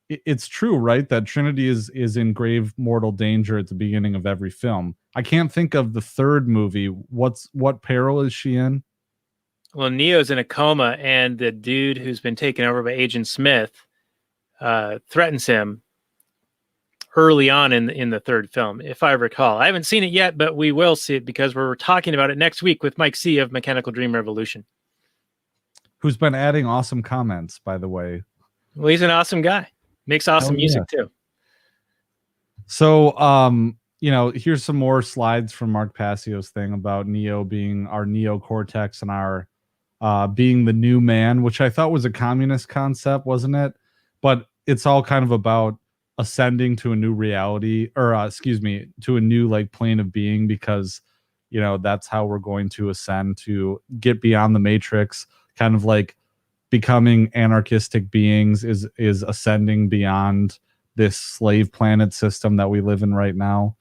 it's true, right? That Trinity is in grave mortal danger at the beginning of every film. I can't think of the third movie. What peril is she in? Well, Neo's in a coma, and the dude who's been taken over by Agent Smith threatens him early on in the third film, if I recall. I haven't seen it yet, but we will see it because we're talking about it next week with Mike C. of Mechanical Dream Revolution. Who's been adding awesome comments, by the way. Well, he's an awesome guy. Makes awesome music, too. So, here's some more slides from Mark Passio's thing about Neo being our neocortex and our being the new man, which I thought was a communist concept, wasn't it? But it's all kind of about ascending to a new reality, or to a new plane of being, because that's how we're going to ascend, to get beyond the Matrix. Kind of like becoming anarchistic beings is ascending beyond this slave planet system that we live in right now.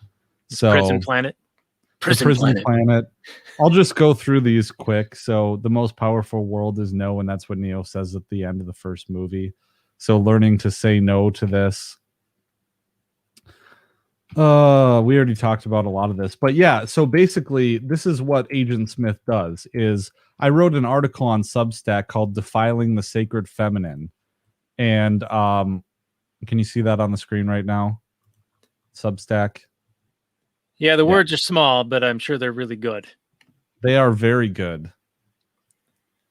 So prison planet. Prison planet. I'll just go through these quick. So the most powerful world is no, and that's what Neo says at the end of the first movie. So learning to say no to this. We already talked about a lot of this, but yeah, so basically this is what Agent Smith does. Is I wrote an article on Substack called Defiling the Sacred Feminine. And can you see that on the screen right now? Substack. Yeah, the words are small, but I'm sure they're really good. They are very good.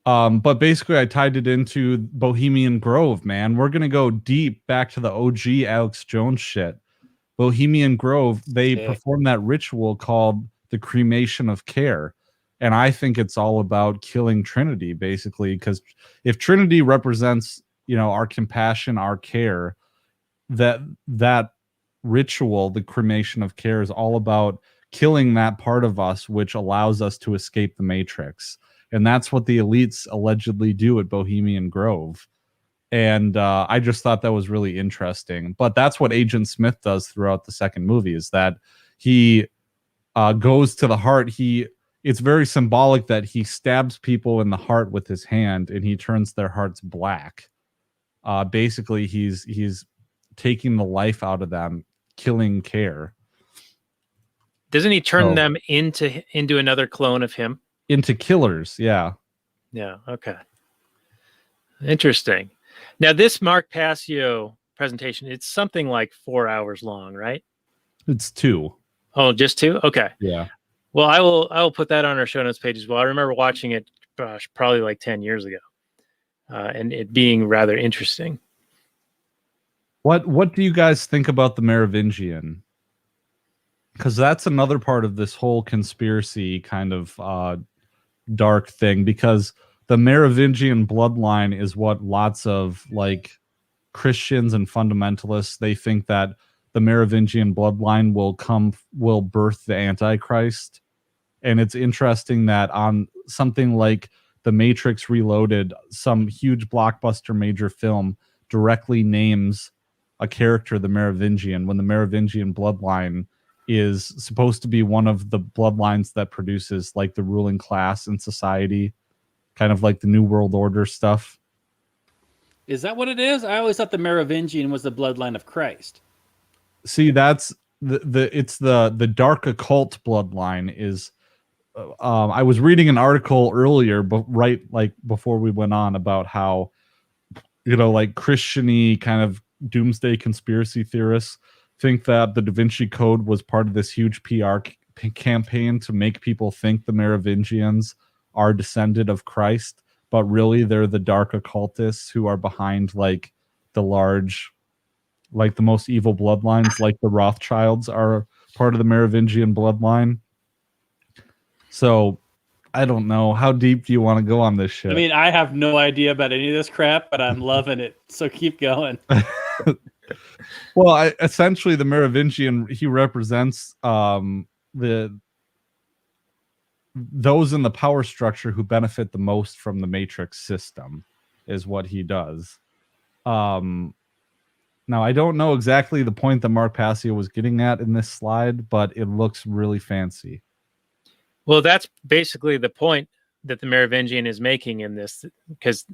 But basically I tied it into Bohemian Grove, man. We're going to go deep back to the OG Alex Jones shit. Bohemian Grove, they perform that ritual called the cremation of care. And I think it's all about killing Trinity, basically, because if Trinity represents, our compassion, our care, that ritual, the cremation of care, is all about killing that part of us which allows us to escape the Matrix. And that's what the elites allegedly do at Bohemian Grove. And I just thought that was really interesting. But that's what Agent Smith does throughout the second movie, is that he goes to the heart. It's very symbolic that he stabs people in the heart with his hand, and he turns their hearts black. Basically, he's taking the life out of them, killing care. Doesn't he turn them into another clone of him? Into killers, yeah. Yeah, okay. Interesting. Now, this Mark Passio presentation, it's something like 4 hours long, right? It's 2. Oh, just 2? Okay. Yeah. Well, I will put that on our show notes page as well. I remember watching it, probably like 10 years ago, and it being rather interesting. What do you guys think about the Merovingian? Because that's another part of this whole conspiracy kind of dark thing, because the Merovingian bloodline is what lots of Christians and fundamentalists, they think that the Merovingian bloodline will birth the Antichrist. And it's interesting that on something like The Matrix Reloaded, some huge blockbuster major film directly names a character the Merovingian, when the Merovingian bloodline is supposed to be one of the bloodlines that produces the ruling class in society, kind of like the New World Order stuff. Is that what it is? I always thought the Merovingian was the bloodline of Christ. See, that's it's the dark occult bloodline is. I was reading an article earlier, but before we went on, about how Christian-y kind of doomsday conspiracy theorists think that the Da Vinci Code was part of this huge PR campaign to make people think the Merovingians are descended of Christ, but really they're the dark occultists who are behind like the large, like the most evil bloodlines, like the Rothschilds are part of the Merovingian bloodline. So I don't know. How deep do you want to go on this shit? I mean, I have no idea about any of this crap, but I'm loving it. So keep going. Well, essentially the Merovingian, he represents those in the power structure who benefit the most from the May-trix system is what he does. Now, I don't know exactly the point that Mark Passio was getting at in this slide, but it looks really fancy. Well, that's basically the point that the Merovingian is making in this, because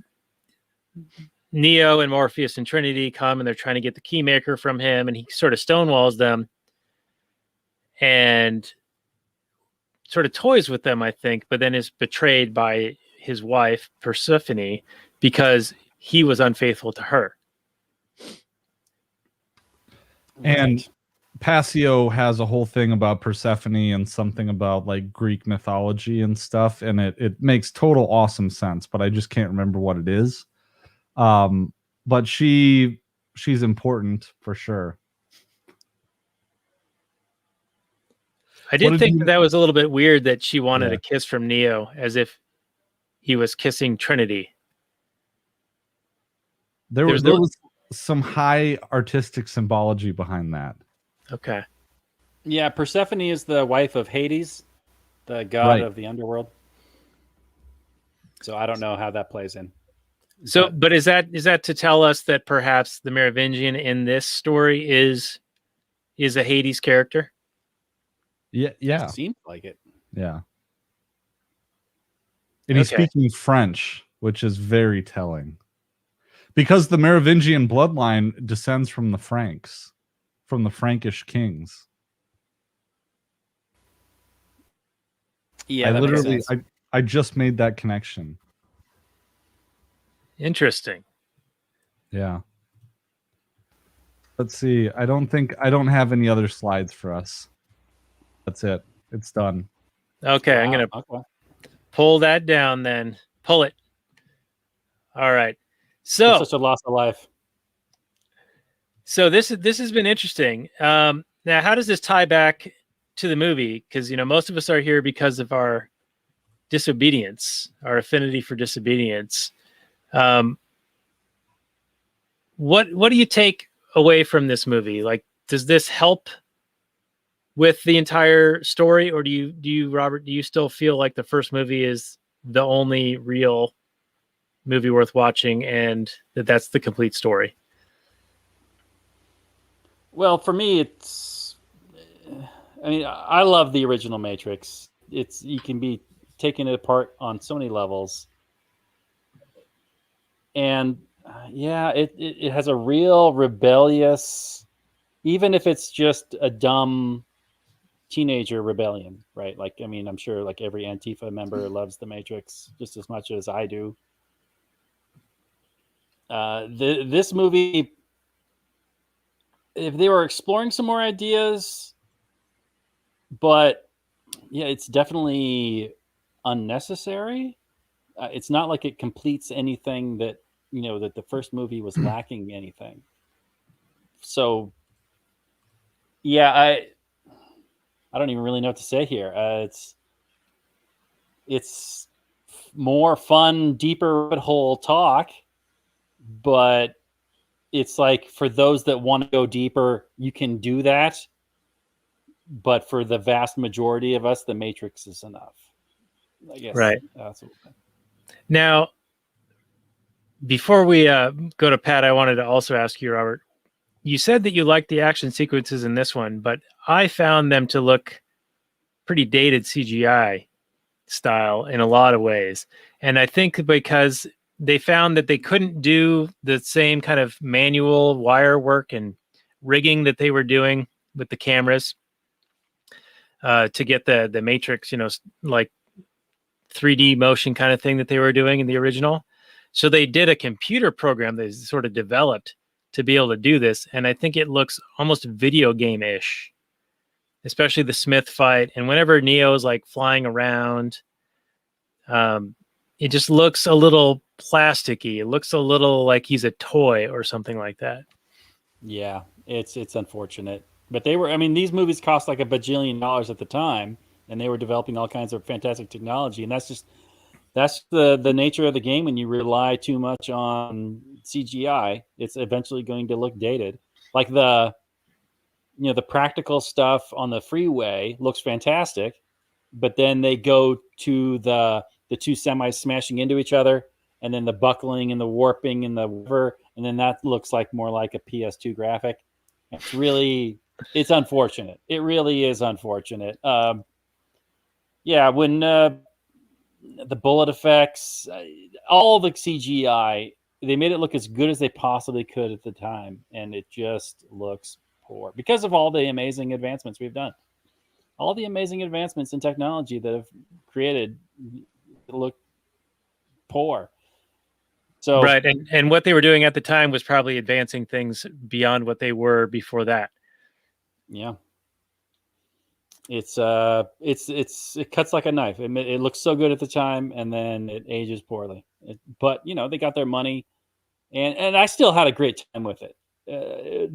Neo and Morpheus and Trinity come and they're trying to get the keymaker from him, and he sort of stonewalls them and sort of toys with them, I think, but then is betrayed by his wife, Persephone, because he was unfaithful to her. And Right. Passio has a whole thing about Persephone and something about like Greek mythology and stuff, and it makes total awesome sense, but I just can't remember what it is. But she's important for sure. I did think that was a little bit weird that she wanted a kiss from Neo, as if he was kissing Trinity. There was some high artistic symbology behind that. Okay. Yeah, Persephone is the wife of Hades, the god of the underworld. So I don't know how that plays in. So, but is that to tell us that perhaps the Merovingian in this story is a Hades character? Yeah. It seems like it. Yeah. And he's speaking French, which is very telling. Because the Merovingian bloodline descends from the Franks, from the Frankish kings. Yeah, that makes sense. I just made that connection. Interesting. Yeah. Let's see. I don't have any other slides for us. That's it. It's done. Okay, I'm going to pull that down then. Pull it. All right. So that's such a loss of life. So this has been interesting. Now, how does this tie back to the movie? Because most of us are here because of our disobedience, our affinity for disobedience. What do you take away from this movie? Like, does this help with the entire story, or do you, Robert, do you still feel like the first movie is the only real movie worth watching, and that's the complete story? Well, for me, I love the original Matrix. You can be taking it apart on so many levels. And it has a real rebellious, even if it's just a dumb teenager rebellion, right? Like, I'm sure like every Antifa member loves the Matrix just as much as I do. This movie, if they were exploring some more ideas, but it's definitely unnecessary. It's not like it completes anything that that the first movie was lacking anything. So I don't even really know what to say here. It's more fun, deeper rabbit hole talk, but it's like for those that want to go deeper, you can do that. But for the vast majority of us, the Matrix is enough, I guess. Right. That's what Now, before we go to Pat, I wanted to also ask you, Robert, you said that you liked the action sequences in this one, but I found them to look pretty dated CGI style in a lot of ways. And I think because they found that they couldn't do the same kind of manual wire work and rigging that they were doing with the cameras to get the Matrix, like 3D motion kind of thing that they were doing in the original. So they did a computer program they sort of developed to be able to do this. And I think it looks almost video game-ish. especially the Smith fight. And whenever Neo's like flying around, it just looks a little plasticky. It looks a little like he's a toy or something like that. Yeah, it's unfortunate. But they were, I mean, these movies cost like $1 bajillion at the time, and they were developing all kinds of fantastic technology. And that's the nature of the game. When you rely too much on CGI, it's eventually going to look dated. Like the practical stuff on the freeway looks fantastic, but then they go to the two semis smashing into each other, and then the buckling and the warping and the whatever, and then that looks like more like a PS2 graphic. It's unfortunate. It really is unfortunate. Yeah, when the bullet effects, all the CGI, they made it look as good as they possibly could at the time, and it just looks poor because of all the amazing advancements we've done. All the amazing advancements in technology that have created look poor. So right, and what they were doing at the time was probably advancing things beyond what they were before that. Yeah, it cuts like a knife. It looks so good at the time, and then it ages poorly. But they got their money, and I still had a great time with it.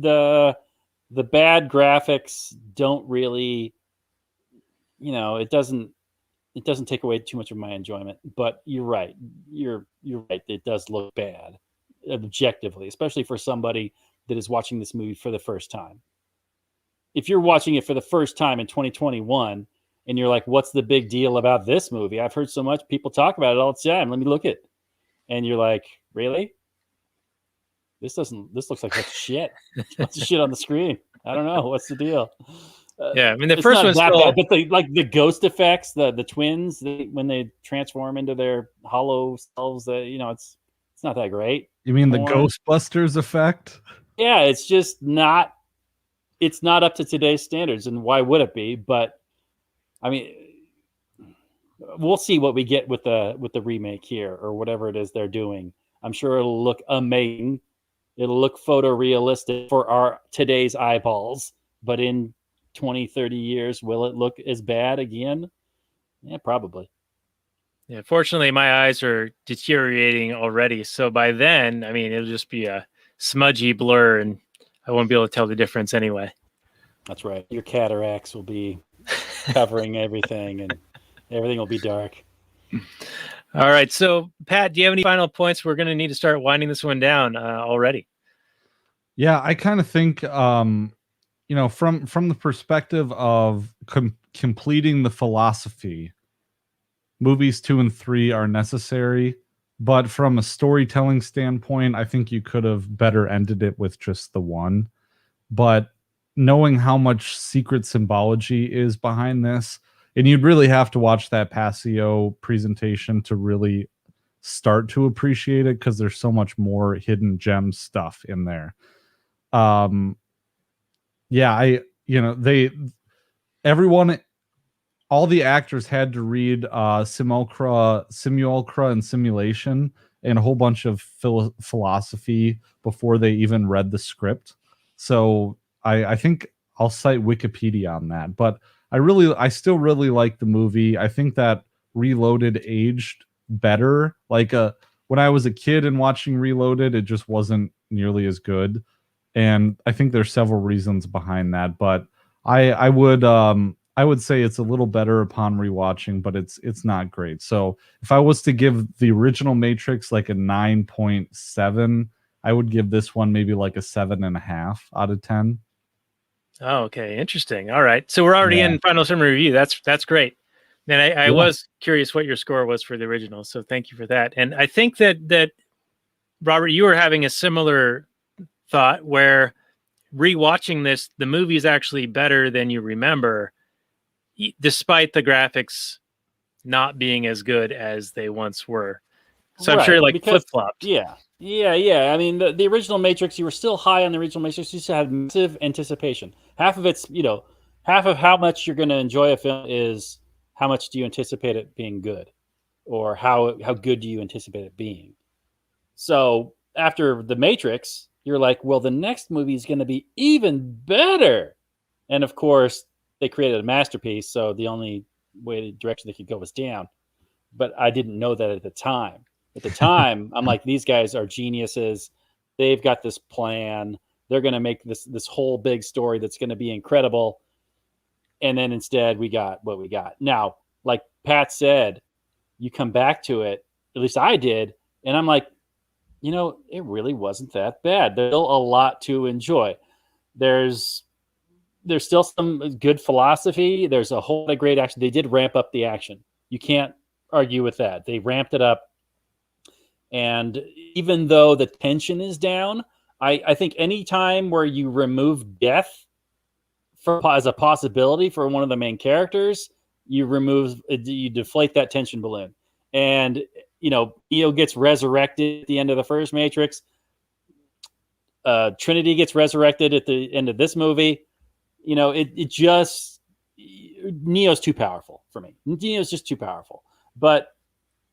The bad graphics don't really, it doesn't take away too much of my enjoyment. But you're right. You're right. It does look bad, objectively, especially for somebody that is watching this movie for the first time. If you're watching it for the first time in 2021 and you're like, what's the big deal about this movie? I've heard so much people talk about it all the time. Let me look at it. And you're like, really? This looks like such shit. Lots of shit on the screen. I don't know. What's the deal? Yeah, I mean, the first one's that still... bad, but the ghost effects, the twins, when they transform into their hollow selves, it's not that great. You mean the Ghostbusters effect? Yeah, it's just not. It's not up to today's standards, and why would it be? But I mean, we'll see what we get with the remake here, or whatever it is they're doing. I'm sure it'll look amazing. It'll look photorealistic for our today's eyeballs, but in 20, 30 years, will it look as bad again? Yeah, probably. Yeah, fortunately, my eyes are deteriorating already. So by then, I mean, it'll just be a smudgy blur, and I won't be able to tell the difference anyway. That's right. Your cataracts will be covering everything, and everything will be dark. All right. So, Pat, do you have any final points? We're going to need to start winding this one down already. Yeah, I kind of think, from the perspective of completing the philosophy, movies 2 and 3 are necessary. But from a storytelling standpoint, I think you could have better ended it with just the one. But knowing how much secret symbology is behind this, and you'd really have to watch that Passio presentation to really start to appreciate it, because there's so much more hidden gem stuff in there. All the actors had to read Simulacra and Simulation and a whole bunch of philosophy before they even read the script. So I think I'll cite Wikipedia on that. But I still really like the movie. I think that Reloaded aged better. Like when I was a kid and watching Reloaded, it just wasn't nearly as good. And I think there's several reasons behind that. But I would say it's a little better upon rewatching, but it's not great. So if I was to give the original Matrix like a 9.7, I would give this one maybe like a 7.5 out of 10. Oh, okay. Interesting. All right. So we're already in final summary review. That's great. And I was curious what your score was for the original. So thank you for that. And I think that Robert, you were having a similar thought where rewatching this, the movie is actually better than you remember, despite the graphics not being as good as they once were. So I'm sure flip-flopped. Yeah. I mean, the original Matrix, you were still high on the original Matrix. You still had massive anticipation. Half of it's, half of how much you're going to enjoy a film is how much do you anticipate it being good, or how good do you anticipate it being. So after the Matrix, you're like, well, the next movie is going to be even better. And of course, they created a masterpiece, so the only direction they could go was down. But I didn't know that at the time. At the time, I'm like, these guys are geniuses. They've got this plan. They're going to make this whole big story that's going to be incredible. And then instead, we got what we got. Now, like Pat said, you come back to it, at least I did, and I'm like, it really wasn't that bad. There's still a lot to enjoy. There's still some good philosophy. There's a whole lot of great action. They did ramp up the action. You can't argue with that. They ramped it up. And even though the tension is down, I think any time where you remove death as a possibility for one of the main characters, you deflate that tension balloon. And, Neo gets resurrected at the end of the first Matrix. Trinity gets resurrected at the end of this movie. Neo's too powerful for me. Neo's just too powerful. But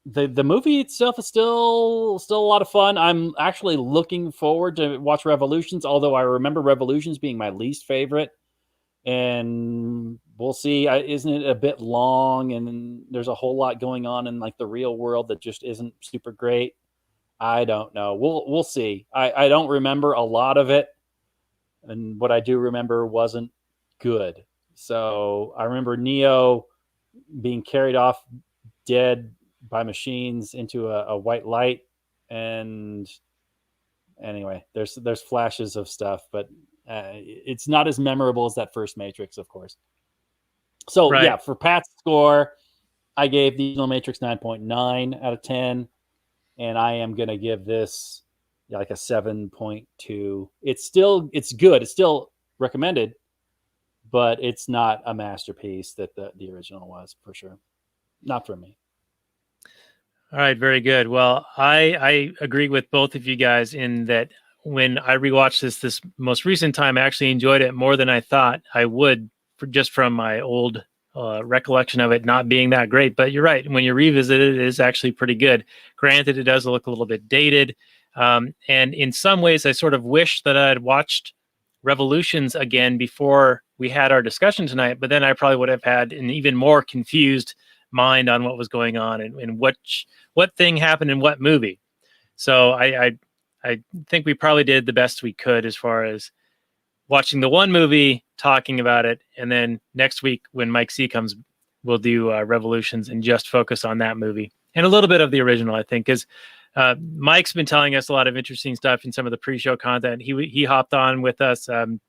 the movie itself is still a lot of fun. I'm actually looking forward to watch Revolutions, although I remember Revolutions being my least favorite. And we'll see. Isn't it a bit long? And there's a whole lot going on in like the real world that just isn't super great. I don't know. We'll see. I don't remember a lot of it, and what I do remember wasn't good. So I remember Neo being carried off dead by machines into a white light, and anyway, there's flashes of stuff, but it's not as memorable as that first Matrix, of course. So Right. Yeah, for Pat's score, I gave the original Matrix 9.9 out of 10, and I am going to give this like a 7.2. It's good. It's still recommended, but it's not a masterpiece that the original was, for sure. Not for me. All right, very good. Well, I agree with both of you guys in that when I rewatched this most recent time, I actually enjoyed it more than I thought I would, just from my old recollection of it not being that great. But you're right. When you revisit it, it is actually pretty good. Granted, it does look a little bit dated. And in some ways, I sort of wish that I had watched Revolutions again before we had our discussion tonight. But then I probably would have had an even more confused mind on what was going on and what thing happened in what movie. So I think we probably did the best we could as far as watching the one movie, talking about it, and then next week when Mike C comes, we'll do Revolutions and just focus on that movie and a little bit of the original, I think, because Mike's been telling us a lot of interesting stuff in some of the pre-show content. He hopped on with us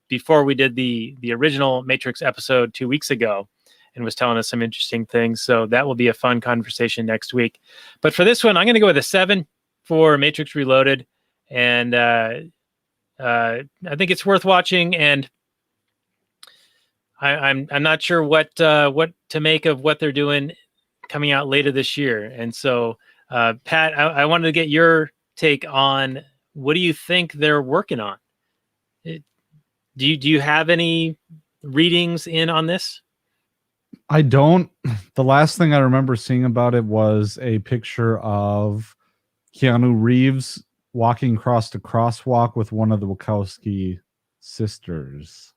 before we did the original Matrix episode 2 weeks ago and was telling us some interesting things. So that will be a fun conversation next week. But for this one, I'm going to go with a 7 for Matrix Reloaded. And I think it's worth watching. And I'm not sure what to make of what they're doing coming out later this year. And so, Pat, I wanted to get your take on what do you think they're working on? Do you have any readings in on this? I don't. The last thing I remember seeing about it was a picture of Keanu Reeves walking across the crosswalk with one of the Wachowski sisters.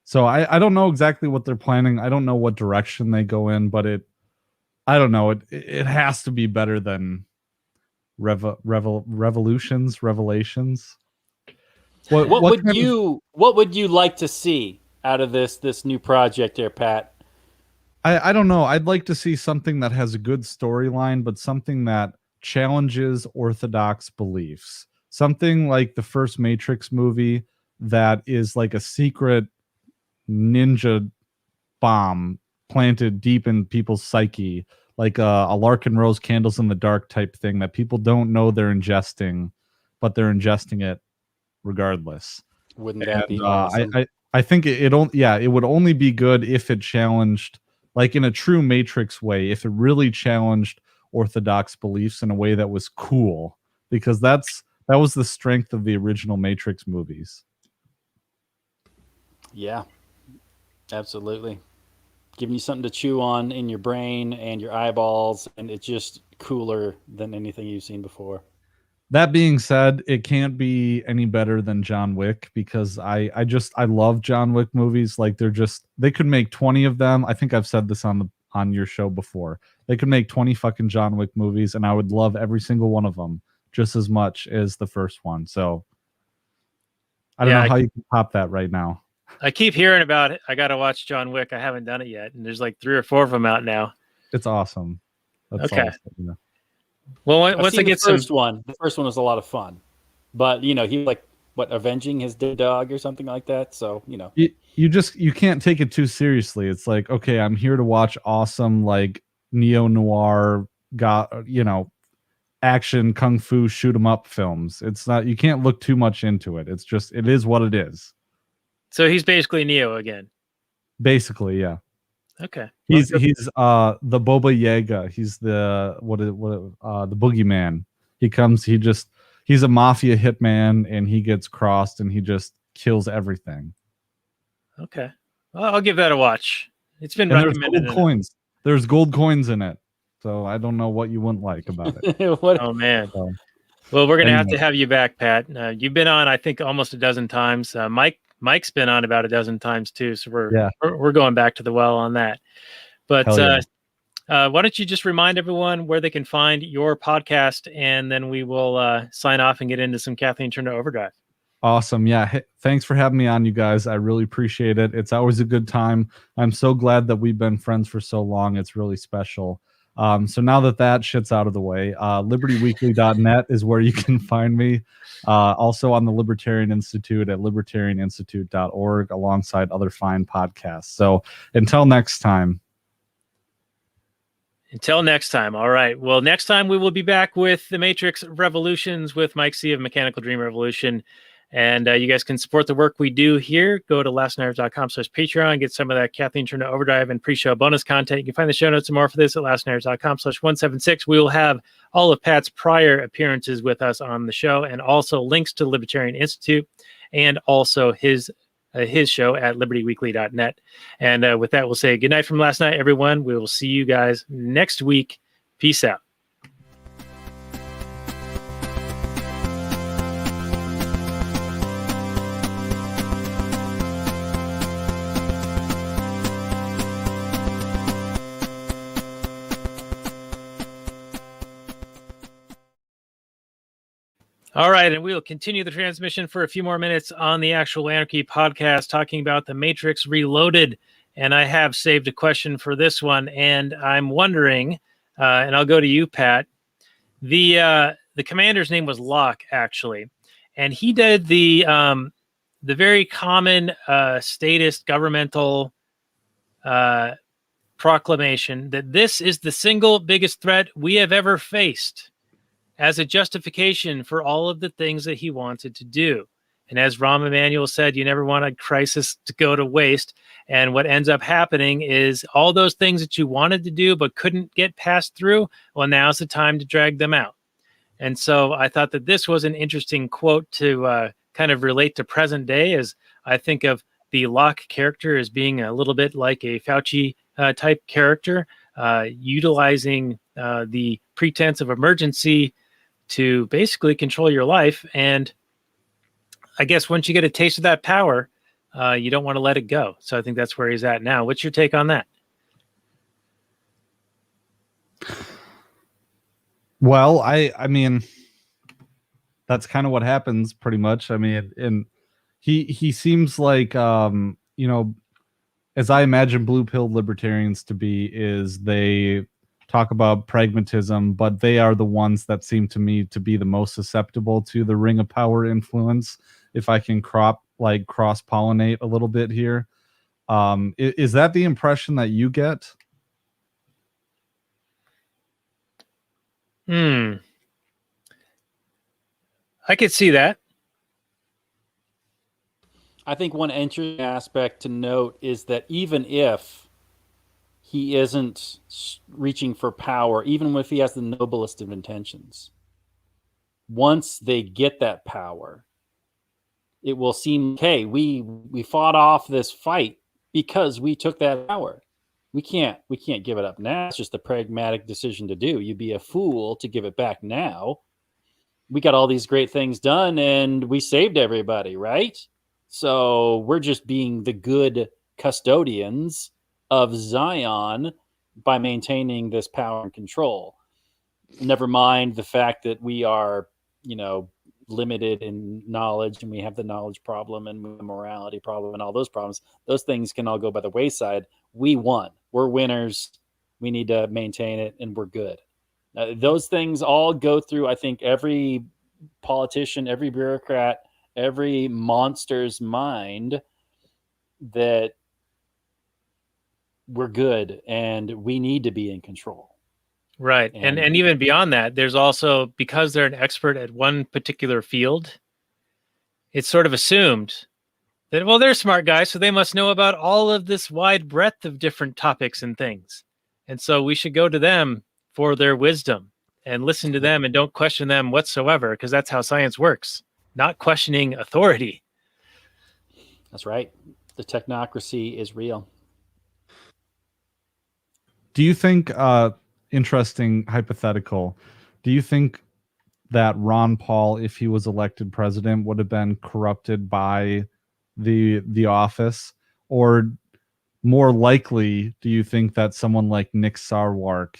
So I don't know exactly what they're planning. I don't know what direction they go in, but I don't know. It has to be better than Revelations. What would you like to see out of this new project here, Pat? I don't know. I'd like to see something that has a good storyline, but something that challenges orthodox beliefs. Something like the first Matrix movie that is like a secret ninja bomb planted deep in people's psyche, like a Larkin Rose Candles in the Dark type thing that people don't know they're ingesting, but they're ingesting it regardless. Wouldn't that be awesome? I think it would only be good if it challenged, like in a true Matrix way, if it really challenged orthodox beliefs in a way that was cool, because that was the strength of the original Matrix movies. Yeah, absolutely. Giving you something to chew on in your brain and your eyeballs, and it's just cooler than anything you've seen before. That being said, it can't be any better than John Wick because I love John Wick movies. Like they could make 20 of them. I think I've said this on your show before. They could make 20 fucking John Wick movies and I would love every single one of them just as much as the first one. So I don't know how you can top that right now. I keep hearing about it. I got to watch John Wick. I haven't done it yet. And there's like 3 or 4 of them out now. It's awesome. That's okay. Awesome, yeah. Well, once I get the first one was a lot of fun, but he like avenging his dead dog or something like that. So you can't take it too seriously. It's like, okay, I'm here to watch awesome like neo noir, action kung fu shoot 'em up films. It's not. You can't look too much into it. It is what it is. So he's basically Neo again. Basically, yeah. Okay. He's the Boba Yaga. He's the the boogeyman. He's a mafia hitman and he gets crossed and he just kills everything. Okay. Well, I'll give that a watch. It's been recommended. There's gold coins in it. So I don't know what you wouldn't like about it. Oh man. So, well, we're gonna have to have you back, Pat. You've been on, I think, almost a dozen times. Mike's been on about a dozen times too, so we're going back to the well on that. But why don't you just remind everyone where they can find your podcast, and then we will sign off and get into some Kathleen Turner Overdrive. Awesome. Yeah. Hey, thanks for having me on, you guys. I really appreciate it. It's always a good time. I'm so glad that we've been friends for so long. It's really special. So now that shit's out of the way, libertyweekly.net is where you can find me. Also on the Libertarian Institute at libertarianinstitute.org alongside other fine podcasts. So until next time. All right. Well, next time we will be back with the May-trix Revolutions with Mike C of Mechanical Dream Revolution. And you guys can support the work we do here. Go to lastnighters.com/Patreon. Get some of that Kathleen Turner Overdrive and pre-show bonus content. You can find the show notes and more for this at lastnighters.com/176. We will have all of Pat's prior appearances with us on the show and also links to the Libertarian Institute and also his show at libertyweekly.net. And with that, we'll say good night from last night, everyone. We will see you guys next week. Peace out. All right, and we will continue the transmission for a few more minutes on the actual Anarchy podcast, talking about the May-trix Reloaded. And I have saved a question for this one, and I'm wondering, and I'll go to you, Pat. The commander's name was Locke, actually, and he did the very common statist governmental proclamation that this is the single biggest threat we have ever faced, as a justification for all of the things that he wanted to do. And as Rahm Emanuel said, you never want a crisis to go to waste. And what ends up happening is all those things that you wanted to do but couldn't get passed through, well, now's the time to drag them out. And so I thought that this was an interesting quote to kind of relate to present day, as I think of the Locke character as being a little bit like a Fauci type character, utilizing the pretense of emergency to basically control your life. And I guess once you get a taste of that power, you don't want to let it go. So I think that's where he's at now. What's your take on that? Well, I mean, that's kind of what happens pretty much. I mean, and he seems like, as I imagine blue pill libertarians to be, is they talk about pragmatism, but they are the ones that seem to me to be the most susceptible to the ring of power influence. If I can cross-pollinate a little bit here. Is that the impression that you get? I could see that. I think one interesting aspect to note is that even if he isn't reaching for power, even if he has the noblest of intentions, once they get that power, it will seem, okay, we fought off this fight because we took that power. We can't give it up now. It's just a pragmatic decision to do. You'd be a fool to give it back now. we got all these great things done and we saved everybody, right? So we're just being the good custodians of Zion by maintaining this power and control. Never mind the fact that we are, limited in knowledge, and we have the knowledge problem and the morality problem and all those problems. Those things can all go by the wayside. We won. We're winners. We need to maintain it, and we're good. Those things all go through, I think, every politician, every bureaucrat, every monster's mind, that we're good and we need to be in control. Right. And even beyond that, there's also, because they're an expert at one particular field, it's sort of assumed that, well, they're smart guys, so they must know about all of this wide breadth of different topics and things. And so we should go to them for their wisdom and listen to them and don't question them whatsoever, because that's how science works, not questioning authority. That's right. The technocracy is real. Do you think, interesting hypothetical, do you think that Ron Paul, if he was elected president, would have been corrupted by the office? Or more likely, do you think that someone like Nick Sarwark,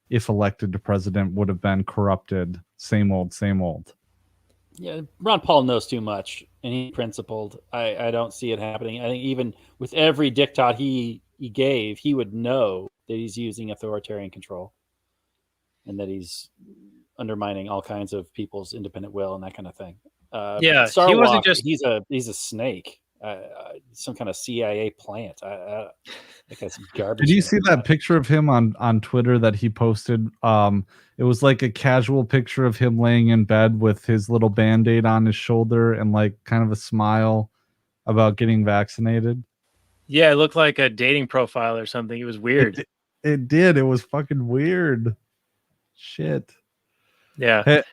if elected to president, would have been corrupted? Same old, same old. Yeah, Ron Paul knows too much, and he's principled. I don't see it happening. I think even with every diktat he gave, he would know that he's using authoritarian control and that he's undermining all kinds of people's independent will and that kind of thing. Yeah, Sarwark, he wasn't just... he's a snake, some kind of CIA plant. That guy's garbage. Did you see that picture of him on Twitter that he posted? It was like a casual picture of him laying in bed with his little Band-Aid on his shoulder and like kind of a smile about getting vaccinated. Yeah, it looked like a dating profile or something. It was weird. It did. It was fucking weird. Shit. Yeah. Hey,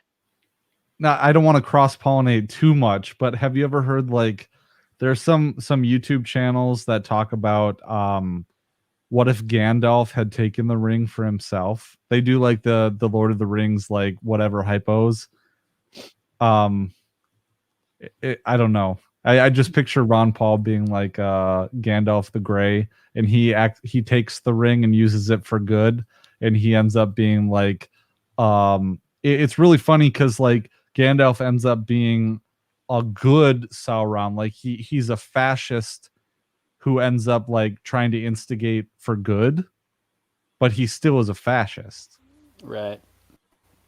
now, I don't want to cross-pollinate too much, but have you ever heard, like, there's some YouTube channels that talk about what if Gandalf had taken the ring for himself? They do like the Lord of the Rings, like whatever hypos. I don't know. I just picture Ron Paul being like Gandalf the Grey, and he takes the ring and uses it for good, and he ends up being like, it's really funny because like Gandalf ends up being a good Sauron. Like he's a fascist who ends up like trying to instigate for good, but he still is a fascist. Right.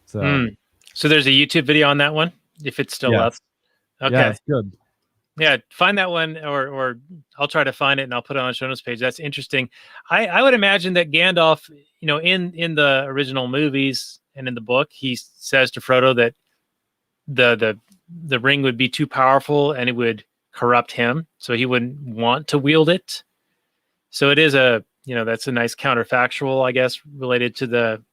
So, so there's a YouTube video on that one, if it's still up. Okay. Yeah, it's good. Yeah, find that one, or I'll try to find it and I'll put it on the show notes page. That's interesting. I would imagine that Gandalf, in the original movies and in the book, he says to Frodo that the ring would be too powerful and it would corrupt him, so he wouldn't want to wield it. So it is that's a nice counterfactual, I guess, related to the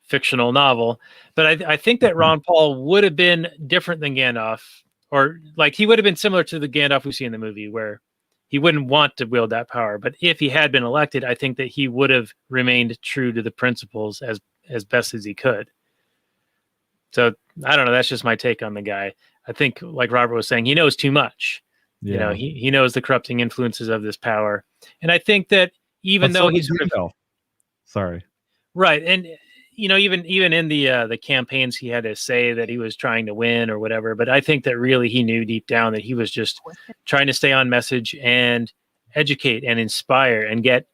fictional novel. But I think that Ron Paul would have been different than Gandalf. Or like he would have been similar to the Gandalf we see in the movie, where he wouldn't want to wield that power. But if he had been elected, I think that he would have remained true to the principles as best as he could. So I don't know. That's just my take on the guy. I think, like Robert was saying, he knows too much. Yeah. He knows the corrupting influences of this power. And I think that even though he's sort of... Sorry. Right. And even in the campaigns, he had to say that he was trying to win or whatever. But I think that really he knew deep down that he was just trying to stay on message and educate and inspire and get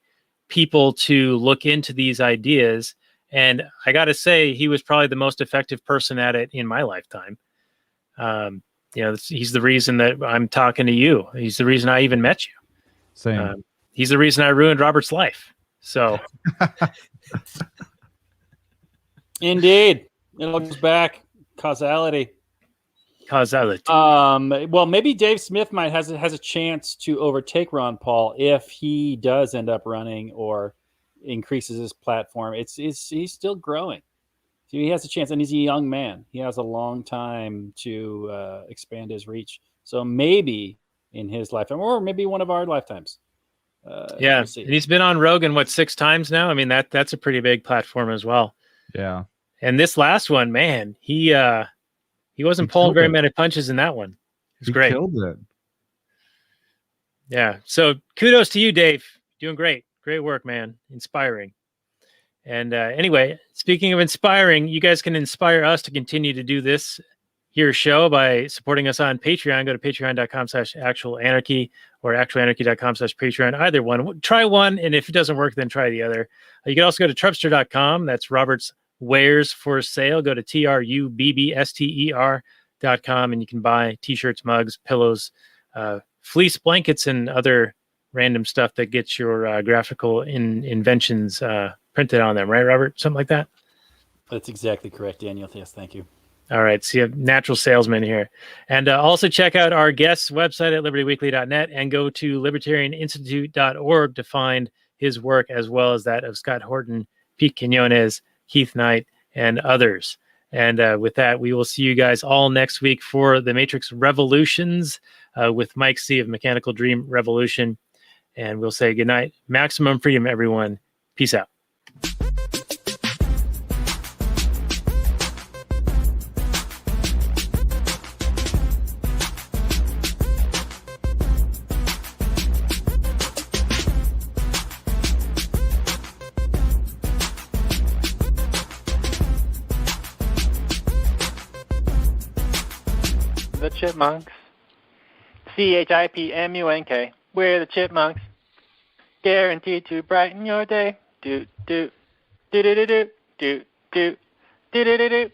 people to look into these ideas. And I got to say, he was probably the most effective person at it in my lifetime. He's the reason that I'm talking to you. He's the reason I even met you. Same. He's the reason I ruined Robert's life. So... Indeed. It all goes back. Causality. Well, maybe Dave Smith has a chance to overtake Ron Paul if he does end up running or increases his platform. He's still growing. So he has a chance, and he's a young man. He has a long time to expand his reach. So maybe in his lifetime, or maybe one of our lifetimes. Yeah, and he's been on Rogan 6 times now. I mean, that's a pretty big platform as well. Yeah. And this last one, man, he He wasn't He pulling killed very it. many punches in that one. It was He great. killed it. Yeah. So kudos to you, Dave. Doing great. Great work, man. Inspiring. And anyway, speaking of inspiring, you guys can inspire us to continue to do this here show by supporting us on Patreon. Go to patreon.com/actualanarchy or actualanarchy.com/Patreon. Either one. Try one, and if it doesn't work, then try the other. You can also go to Trubster.com. That's Robert's Wares for Sale. Go to TRUBBSTER.com, and you can buy t-shirts, mugs, pillows, fleece blankets, and other random stuff that gets your graphical inventions printed on them, right, Robert? Something like that? That's exactly correct, Daniel. Yes, thank you. All right, so you have natural salesman here. And also check out our guest's website at libertyweekly.net and go to libertarianinstitute.org to find his work, as well as that of Scott Horton, Pete Quinones, Keith Knight, and others. And with that, we will see you guys all next week for the May-trix Revolutions with Mike C. of Mechanical Dream Revolution. And we'll say goodnight. Maximum freedom, everyone. Peace out. The Chipmunks. CHIPMUNK. We're the Chipmunks. Guaranteed to brighten your day. Do do do do do do do do do do do.